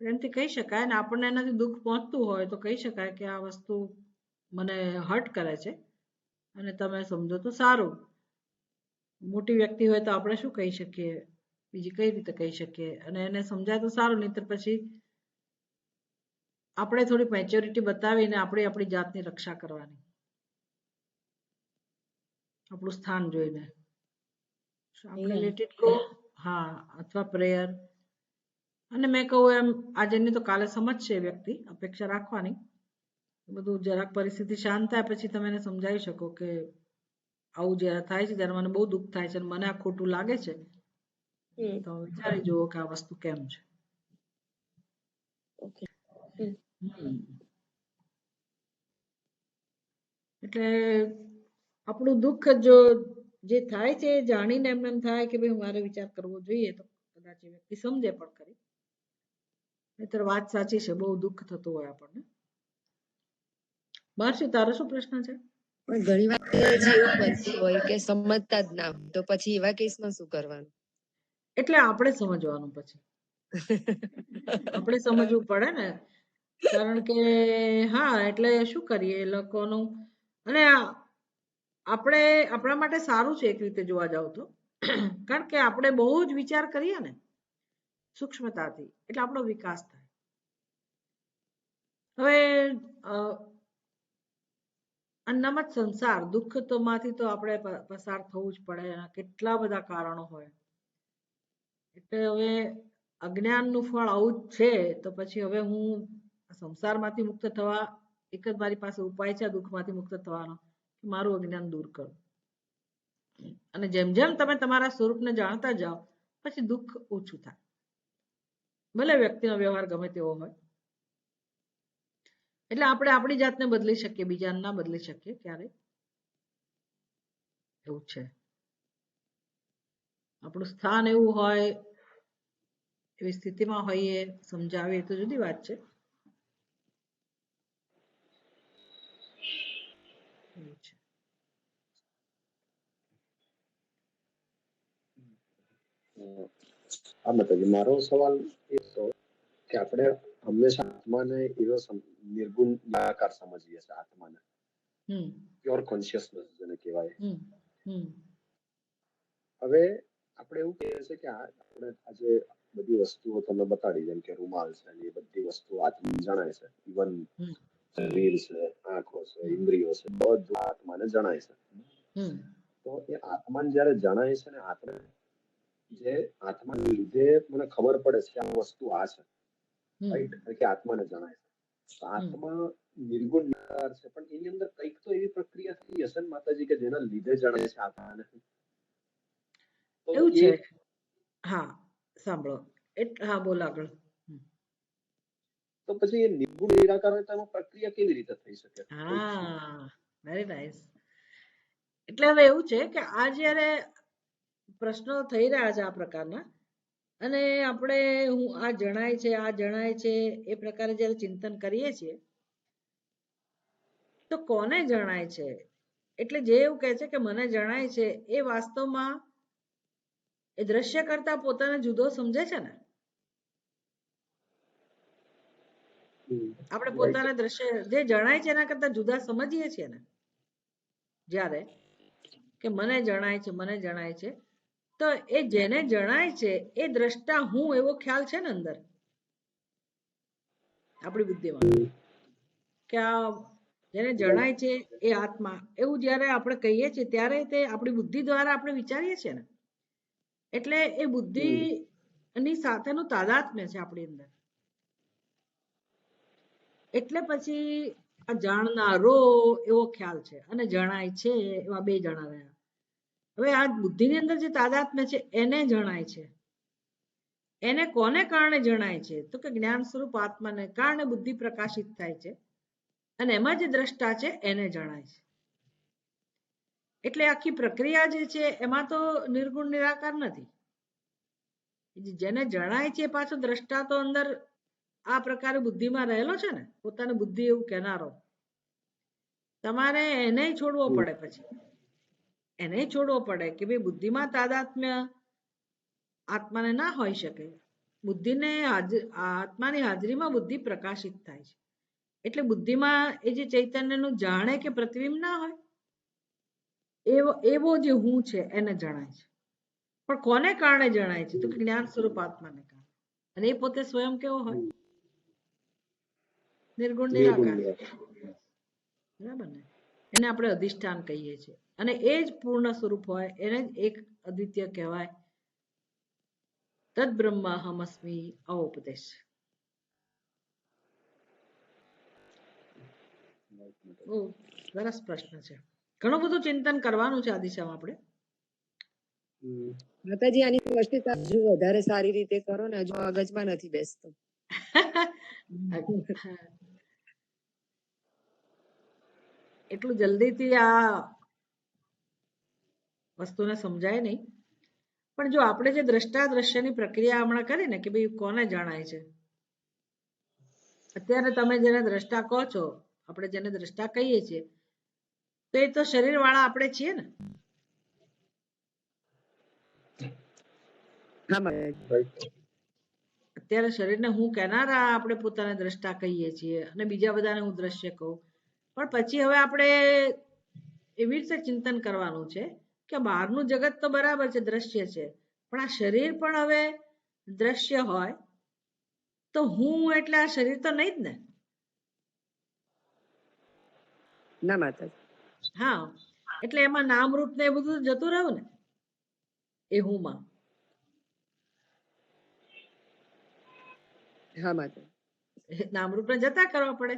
પ્રેમથી કહી શકાય, અને આપણને એનાથી દુઃખ પહોંચતું હોય તો કહી શકાય કે આ વસ્તુ મને હર્ટ કરે છે અને તમે સમજો તો સારું. મોટી વ્યક્તિ હોય તો આપણે શું કહી શકીએ, બીજી કઈ રીતે કહી શકીએ, અને એને સમજાય તો સારું, નહીતર પછી આપણે થોડી મેચ્યોરિટી બતાવીને આપણી જાતની રક્ષા કરવાની, આપણું સ્થાન જોઈને. આપણે લેટ ઇટ ગો. હા, અથવા પ્રેયર. અને મેં કહું એમ આજની તો કાલે સમજશે વ્યક્તિ, અપેક્ષા રાખવાની. બધું જરાક પરિસ્થિતિ શાંત થાય પછી તમે એને સમજાવી શકો કે આવું જ્યારે થાય છે ત્યારે મને બહુ દુઃખ થાય છે અને મને આ ખોટું લાગે છે, તો વિચારી જુઓ કે આ વસ્તુ કેમ છે. એટલે આપણું દુઃખ જો જે થાય છે એ જાણીને એમ થાય કે ભાઈ મારે વિચાર કરવો જોઈએ, તો કદાચ એ વ્યક્તિ સમજે પણ ખરી. નહીતર વાત સાચી છે, બહુ દુઃખ થતું હોય આપણને. મહર્ષિ તારો શું પ્રશ્ન છે? પણ ઘણી વાર જે એવું બનતું હોય કે સમજતા જ ના હોય, તો પછી એવા કેસમાં શું કરવાનું? એટલે આપણે સમજવાનું, પછી આપણે સમજવું પડે ને. કારણ કે હા, એટલે શું કરીએ એ લોકોનું. અને આપણે આપણા માટે સારું છે એક રીતે જોવા જાવ તો, કારણ કે આપણે બહુ જ વિચાર કરીએ ને સૂક્ષ્મતાથી, એટલે આપણો વિકાસ થાય. હવે અન્નમત સંસાર, દુઃખ તો માંથી તો આપણે પસાર થવું જ પડે. એના કેટલા બધા કારણો હોય. એટલે હવે અજ્ઞાનનું ફળ આવું જ છે, તો પછી હવે હું સંસારમાંથી મુક્ત થવા એક જ મારી પાસે ઉપાય છે દુઃખમાંથી મુક્ત થવાનો, મારું અજ્ઞાન દૂર કરો. અને જેમ જેમ તમે તમારા સ્વરૂપને જાણતા જાઓ પછી દુઃખ ઓછું થાય, ભલે વ્યક્તિનો વ્યવહાર ગમે તેવો હોય. એટલે આપણે આપણી જાતને બદલી શકીએ, બીજાને ના બદલી શકીએ ક્યારેય. એવું છે. આપણું સ્થાન એવું હોય, એવી સ્થિતિમાં હોઈએ, સમજાવીએ તો જુદી વાત છે. એવું છે. હા માતાજી, મારો સવાલ એ હતો કે આપણે હંમેશા આત્માને એવો નિર્ગુણ નિરાકાર સમજીએ છીએ, આત્માને પ્યોર કોન્શિયસનેસ જેને કહેવાય. હવે આપણે એવું કહીએ છીએ કે આપણે આજે બધી વસ્તુઓ તમે બતાડી, જેમ કે રૂમાલ છે, એ બધી વસ્તુઓ આત્માને જણાય છે. ઇવન શરીર છે, આંખો છે, ઇન્દ્રિયો છે, બધું આત્માને જણાય છે. તો એ આત્માને જયારે જણાય છે ને, આપણે જે આત્માને લીધે મને ખબર પડે છે કે આ વસ્તુ આ છે, રાઈટ, કે આત્માને જણાય છે. તો આત્મા નિર્ગુણ નિરાકાર છે, પણ એની અંદર કંઈક તો એવી પ્રક્રિયા થઈ હશે ને માતાજી કે જેના લીધે જણાય છે આત્માને. એવું છે. હા સાંભળો, હા બોલ આગળ. તો પછી એ નિર્ગુણ નિરાકાર હોય તો એમાં પ્રક્રિયા કેવી રીતે થઈ શકે? હા, વેરી નાઇસ. એટલે હવે એવું છે કે આ જ્યારે પ્રશ્નો થઈ રહ્યા છે આ પ્રકારના, અને આપણે આ જણાય છે એ પ્રકારે જ્યારે ચિંતન કરીએ છીએ, તો કોને જણાય છે? એટલે જે એવું કહે છે કે મને જણાય છે, એ વાસ્તવમાં એ દ્રશ્ય કરતા પોતાને જુદો સમજે છે ને. આપણે પોતાને દ્રશ્ય જે જણાય છે એના કરતા જુદા સમજીએ છીએ ને જ્યારે કે મને જણાય છે તો એ જેને જણાય છે એ દ્રષ્ટા હું એવો ખ્યાલ છે ને અંદર આપણી બુદ્ધિમાં કે આ જેને જણાય છે એ આત્મા એવું જ્યારે આપણે કહીએ છીએ ત્યારે તે આપણી બુદ્ધિ દ્વારા આપણે વિચારીએ છીએ ને એટલે એ બુદ્ધિ ની સાથેનું તાદાત્મ્ય છે આપણી અંદર. એટલે પછી આ જાણનારો એવો ખ્યાલ છે અને જણાય છે એવા બે જણા રહ્યા. હવે આ બુદ્ધિની અંદર જે તાદાત્મ્ય છે એને જણાય છે. એને કોને કારણે જણાય છે તો કે જ્ઞાન સ્વરૂપ આત્માને કારણે બુદ્ધિ પ્રકાશિત થાય છે અને એમાં જે દ્રષ્ટા છે એને જણાય છે. એટલે આખી પ્રક્રિયા જે છે એમાં તો નિર્ગુણ નિરાકાર નથી. જેને જણાય છે પાછો દ્રષ્ટા તો અંદર આ પ્રકારે બુદ્ધિમાં રહેલો છે ને પોતાને બુદ્ધિ એવું કહેનારો. તમારે એને છોડવો પડે પછી એને છોડવો પડે કે ભાઈ બુદ્ધિમાં તાદાત્મ્ય આત્માને ના હોઈ શકે. બુદ્ધિને આત્માની હાજરીમાં બુદ્ધિ પ્રકાશિત થાય છે એટલે બુદ્ધિમાં એ જે ચૈતન્યનું જાણે કે પ્રતિબિંબ ના હોય એવો જે હું છે એને જણાય છે. પણ કોને કારણે જણાય છે તો કે જ્ઞાન સ્વરૂપ આત્માને કારણે. અને એ પોતે સ્વયં કેવો હોય નિર્ગુણ નિરાકાર. બરાબર ને એને આપણે અધિષ્ઠાન કહીએ છીએ અને એ જ પૂર્ણ સ્વરૂપ હોય એને જ એક અદ્વિતીય કહેવાય. તદ બ્રહ્માહમ અસ્મિ આવો ઉપદેશ. બહુ સરસ પ્રશ્ન છે. ઘણું બધું ચિંતન કરવાનું છે આ દિશામાં આપણે. માતાજી આની સ્પષ્ટતા હજુ વધારે સારી રીતે કરો ને હજુ મગજમાં નથી બેસતો. એટલું જલ્દીથી આ વસ્તુને સમજાય નહીં. પણ જો આપણે જે દ્રષ્ટા દ્રશ્યની પ્રક્રિયા હમણાં કરી ને કે ભાઈ કોને જણાય છે અત્યારે તમે જેને દ્રષ્ટા કહો છો આપણે જેને દ્રષ્ટા કહીએ છીએ તો એ તો શરીર વાળા આપણે છીએ ને. અત્યારે શરીરને હું કહેનારા આપણે પોતાને દ્રષ્ટા કહીએ છીએ અને બીજા બધાને હું દ્રશ્ય કહું. પણ પછી હવે આપણે એવી રીતે ચિંતન કરવાનું છે કે બહારનું જગત તો બરાબર છે દ્રશ્ય છે પણ આ શરીર પણ હવે દ્રશ્ય હોય તો હું એટલે આ શરીર તો નહીં જ ને. ના માતાજી. હા એટલે એમાં નામરૂપ ને એ બધું જતું રહ્યું ને એ હું માં. હા માતાજી. નામરૂપ ને જતા કરવા પડે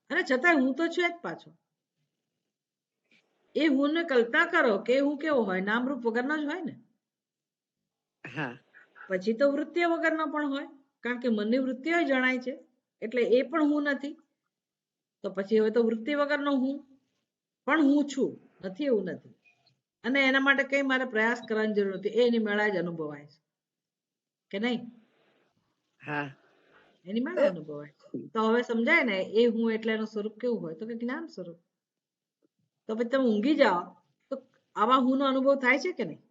અને છતાં હું તો છું જ પાછો. એ હું ને કલ્પના કરો કે હું કેવો હોય નામરૂપ વગરનો જ હોય ને. હા પછી તો વૃત્તિઓ વગરનો પણ હોય કારણ કે મનની વૃત્તિઓ જણાય છે એટલે એ પણ હું નથી. તો પછી હવે તો વૃત્તિ વગરનો હું પણ હું છું નથી એવું નથી. અને એના માટે કઈ મારે પ્રયાસ કરવાની જરૂર નથી એની મેળા જ અનુભવાય છે કે નહીં. હા એની મેળા અનુભવાય. તો હવે સમજાય ને એ હું એટલે એનું સ્વરૂપ કેવું હોય તો કે જ્ઞાન સ્વરૂપ. તો પછી તમે ઊંઘી જાઓ તો આવા હું નો અનુભવ થાય છે કે નહીં.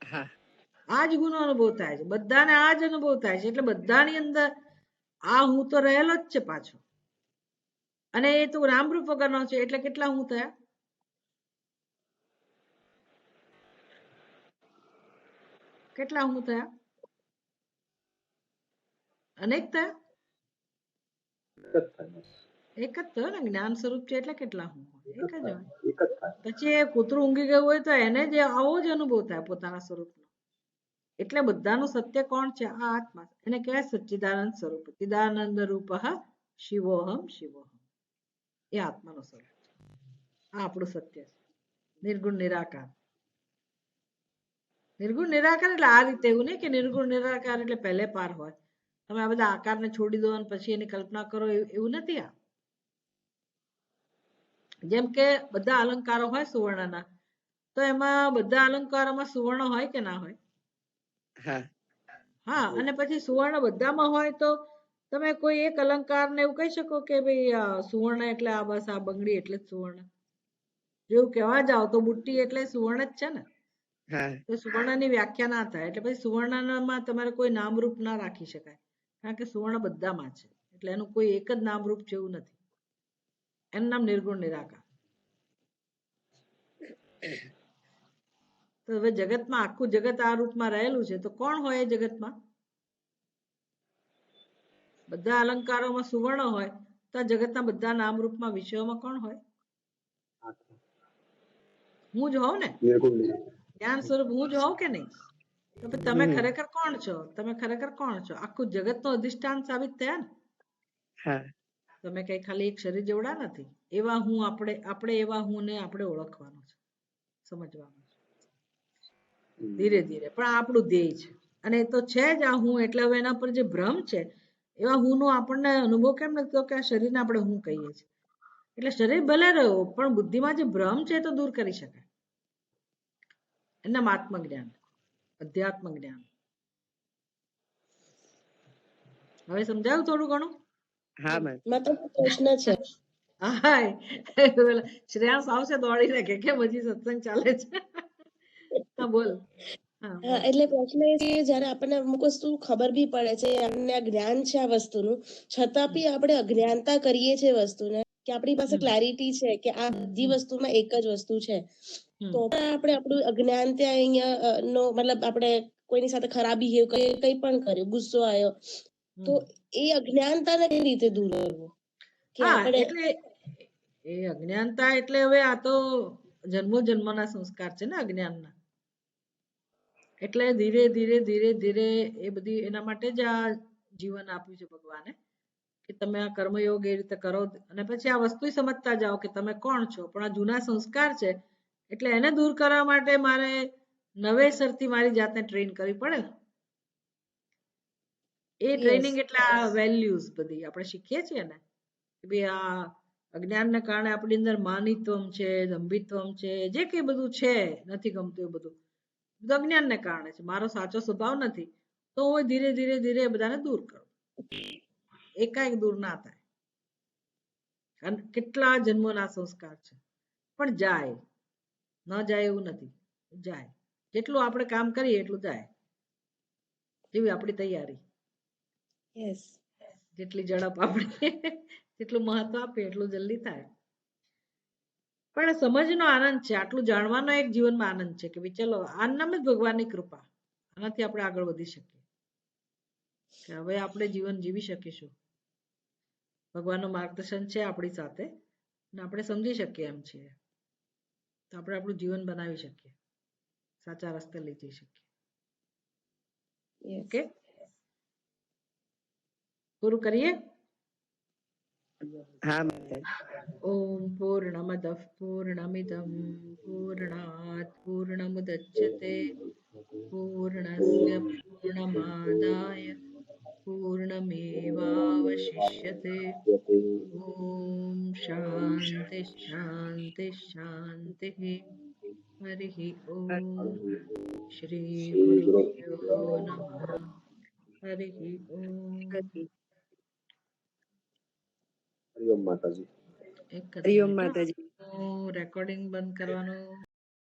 હા આ જ હું નો અનુભવ થાય છે બધાને આ જ અનુભવ થાય છે એટલે બધાની અંદર આ હું તો રહેલો જ છે પાછો. અને એ તો નામરૂપ વગરનો છે એટલે કેટલા હું થયા કેટલા હું થયા અનેક થયા એક જ થયો ને. જ્ઞાન સ્વરૂપ છે એટલે કેટલા હું એક જ હોય. પછી એ કૂતરું ઊંઘી ગયું હોય તો એને જ આવો જ અનુભવ થાય પોતાના સ્વરૂપનો. એટલે બધાનું સત્ય કોણ છે આ આત્મા એને કહેવાય સચ્ચિદાનંદ સ્વરૂપ. ચિદાનંદ રૂપ શિવોહમ શિવોહમ એ આત્માનું સ્વરૂપ છે. આ આપણું સત્ય છે નિર્ગુણ નિરાકાર. નિર્ગુણ નિરાકાર એટલે આ રીતે એવું નહીં કે નિર્ગુણ નિરાકાર એટલે પહેલે પાર હોય. તમે આ બધા આકારને છોડી દો અને પછી એની કલ્પના કરો એવું નથી. આ જેમ કે બધા અલંકારો હોય સુવર્ણના તો એમાં બધા અલંકારોમાં સુવર્ણ હોય કે ના હોય. હા અને પછી સુવર્ણ બધામાં હોય તો તમે કોઈ એક અલંકાર ને એવું કહી શકો કે ભાઈ સુવર્ણ એટલે આ બસ આ બંગડી એટલે જ સુવર્ણ જેવું કહેવા જાવ તો બુટ્ટી એટલે સુવર્ણ જ છે ને. હા તો સુવર્ણની વ્યાખ્યા ના થાય. એટલે પછી સુવર્ણમાં તમારે કોઈ નામરૂપ ના રાખી શકાય, કારણ કે સુવર્ણ બધામાં છે. એટલે એનું કોઈ એક જ નામરૂપ જેવું નથી. એનું નામ નિર્ગુણ નિરાકાર. તો હવે જગતમાં આખું જગત આ રૂપમાં રહેલું છે, તો કોણ હોય એ જગતમાં? બધા અલંકારોમાં સુવર્ણ હોય તો આ જગતના બધા નામરૂપમાં વિષયોમાં કોણ હોય? હું જ હોઉં ને, નિર્ગુણ જ્ઞાન સ્વરૂપ હું જ હોઉં કે નહીં? તો પછી તમે ખરેખર કોણ છો? તમે ખરેખર કોણ છો? આખું જગતનો અધિષ્ઠાન સાબિત થયા ને. હા તમે કઈ ખાલી એક શરીર જેવડા નથી. એવા હું આપણે એવા હું ને આપણે ઓળખવાનું છે, સમજવાનું છે ધીરે ધીરે. પણ આ આપણું ધ્યેય છે અને એ તો છે જ આ હું. એટલે હવે એના પર જે ભ્રમ છે એવા હું નો આપણને અનુભવ કેમ નથી થતો કે આ શરીરને આપણે હું કહીએ છીએ. એટલે શરીર ભલે રહ્યો પણ બુદ્ધિમાં જે ભ્રમ છે એ તો દૂર કરી શકાય. એના આત્મજ્ઞાન, અધ્યાત્મ જ્ઞાન. હવે સમજાયું થોડું ઘણું? હા માતા માતાજી પ્રશ્ન છે. હાય શ્રેયાંશ આવશે દોડીને કે કેમ હજી સત્સંગ ચાલે છે. હા બોલ. હા હા, બોલ. એટલે પ્રશ્ન એ છે કે જયારે આપણને અમુક વસ્તુ ખબર બી પડે છે, આપણને આ જ્ઞાન છે આ વસ્તુનું, છતાં બી આપણે અજ્ઞાનતા કરીએ છીએ વસ્તુને, કે આપણી પાસે ક્લેરિટી છે કે આ બધી વસ્તુમાં એક જ વસ્તુ છે, તો પણ આપણે આપણું અજ્ઞાનતા અહીંયા નો મતલબ આપણે કોઈની સાથે ખરાબ બિહેવ કરીએ, કંઈ પણ કર્યું, ગુસ્સો આવ્યો, તો એ અજ્ઞાનતાને કઈ રીતે દૂર કરવું? કે હા આપણે એટલે એ અજ્ઞાનતા એટલે હવે આ તો જન્મો જન્મના સંસ્કાર છે ને અજ્ઞાનના. એટલે ધીરે ધીરે ધીરે ધીરે એ બધી એના માટે જ આ જીવન આપ્યું છે ભગવાને, કે તમે આ કર્મયોગ એ રીતે કરો અને પછી આ વસ્તુ સમજતા જાઓ કે તમે કોણ છો. પણ આ જૂના સંસ્કાર છે એટલે એને દૂર કરવા માટે મારે નવેસરથી મારી જાતને ટ્રેન કરવી પડે ને. એ ટ્રેનિંગ એટલે આ વેલ્યુઝ બધી આપણે શીખીએ છીએ ને કે ભાઈ આ અજ્ઞાનને કારણે આપણી અંદર માનિત્વમ છે, દંભિત્વમ છે, જે કઈ બધું છે નથી ગમતું એ બધું અજ્ઞાનને કારણે છે. મારો સાચો સ્વભાવ નથી, તો હું ધીરે ધીરે ધીરે એ બધાને દૂર કરું. એકાએક દૂર ના થાય. અને કેટલા જન્મોના સંસ્કાર છે પણ જાય, ન જાય એવું નથી, જાય. જેટલું આપણે કામ કરીએ એટલું જાય, જેવી આપણી તૈયારી. યસ, જેટલી ઝડપ આપણે જેટલું મહત્વ આપીએ એટલું જલ્દી થાય. પણ સમજનો આનંદ છે, આટલું જાણવાનો એક જીવનમાં આનંદ છે કે ભાઈ ચલો આ નામ જ ભગવાનની કૃપા, આનાથી આપણે આગળ વધી શકીએ કે હવે આપણે જીવન જીવી શકીશું. ભગવાનનું માર્ગદર્શન છે આપણી સાથે અને આપણે સમજી શકીએ એમ છીએ, તો આપણે આપણું જીવન બનાવી શકીએ, સાચા રસ્તે લઈ જઈ શકીએ. ઓકે, પૂરું કરીએ. હા માતાજી. ઓમ પૂર્ણમદઃ પૂર્ણમિદં પૂર્ણાત પૂર્ણમુદચ્યતે પૂર્ણસ્ય પૂર્ણમાદાય પૂર્ણમેવાવશિષ્યતે. ઓમ શાંતિ શાંતિ શાંતિ. હરિः ઓમ શ્રી ગુરુભ્યો નમઃ. હરિः ઓમ. હરિઓમ માતાજી. એક જ હરિઓમ મિનિટ માતાજી. રેકોર્ડિંગ બંધ કરવાનું.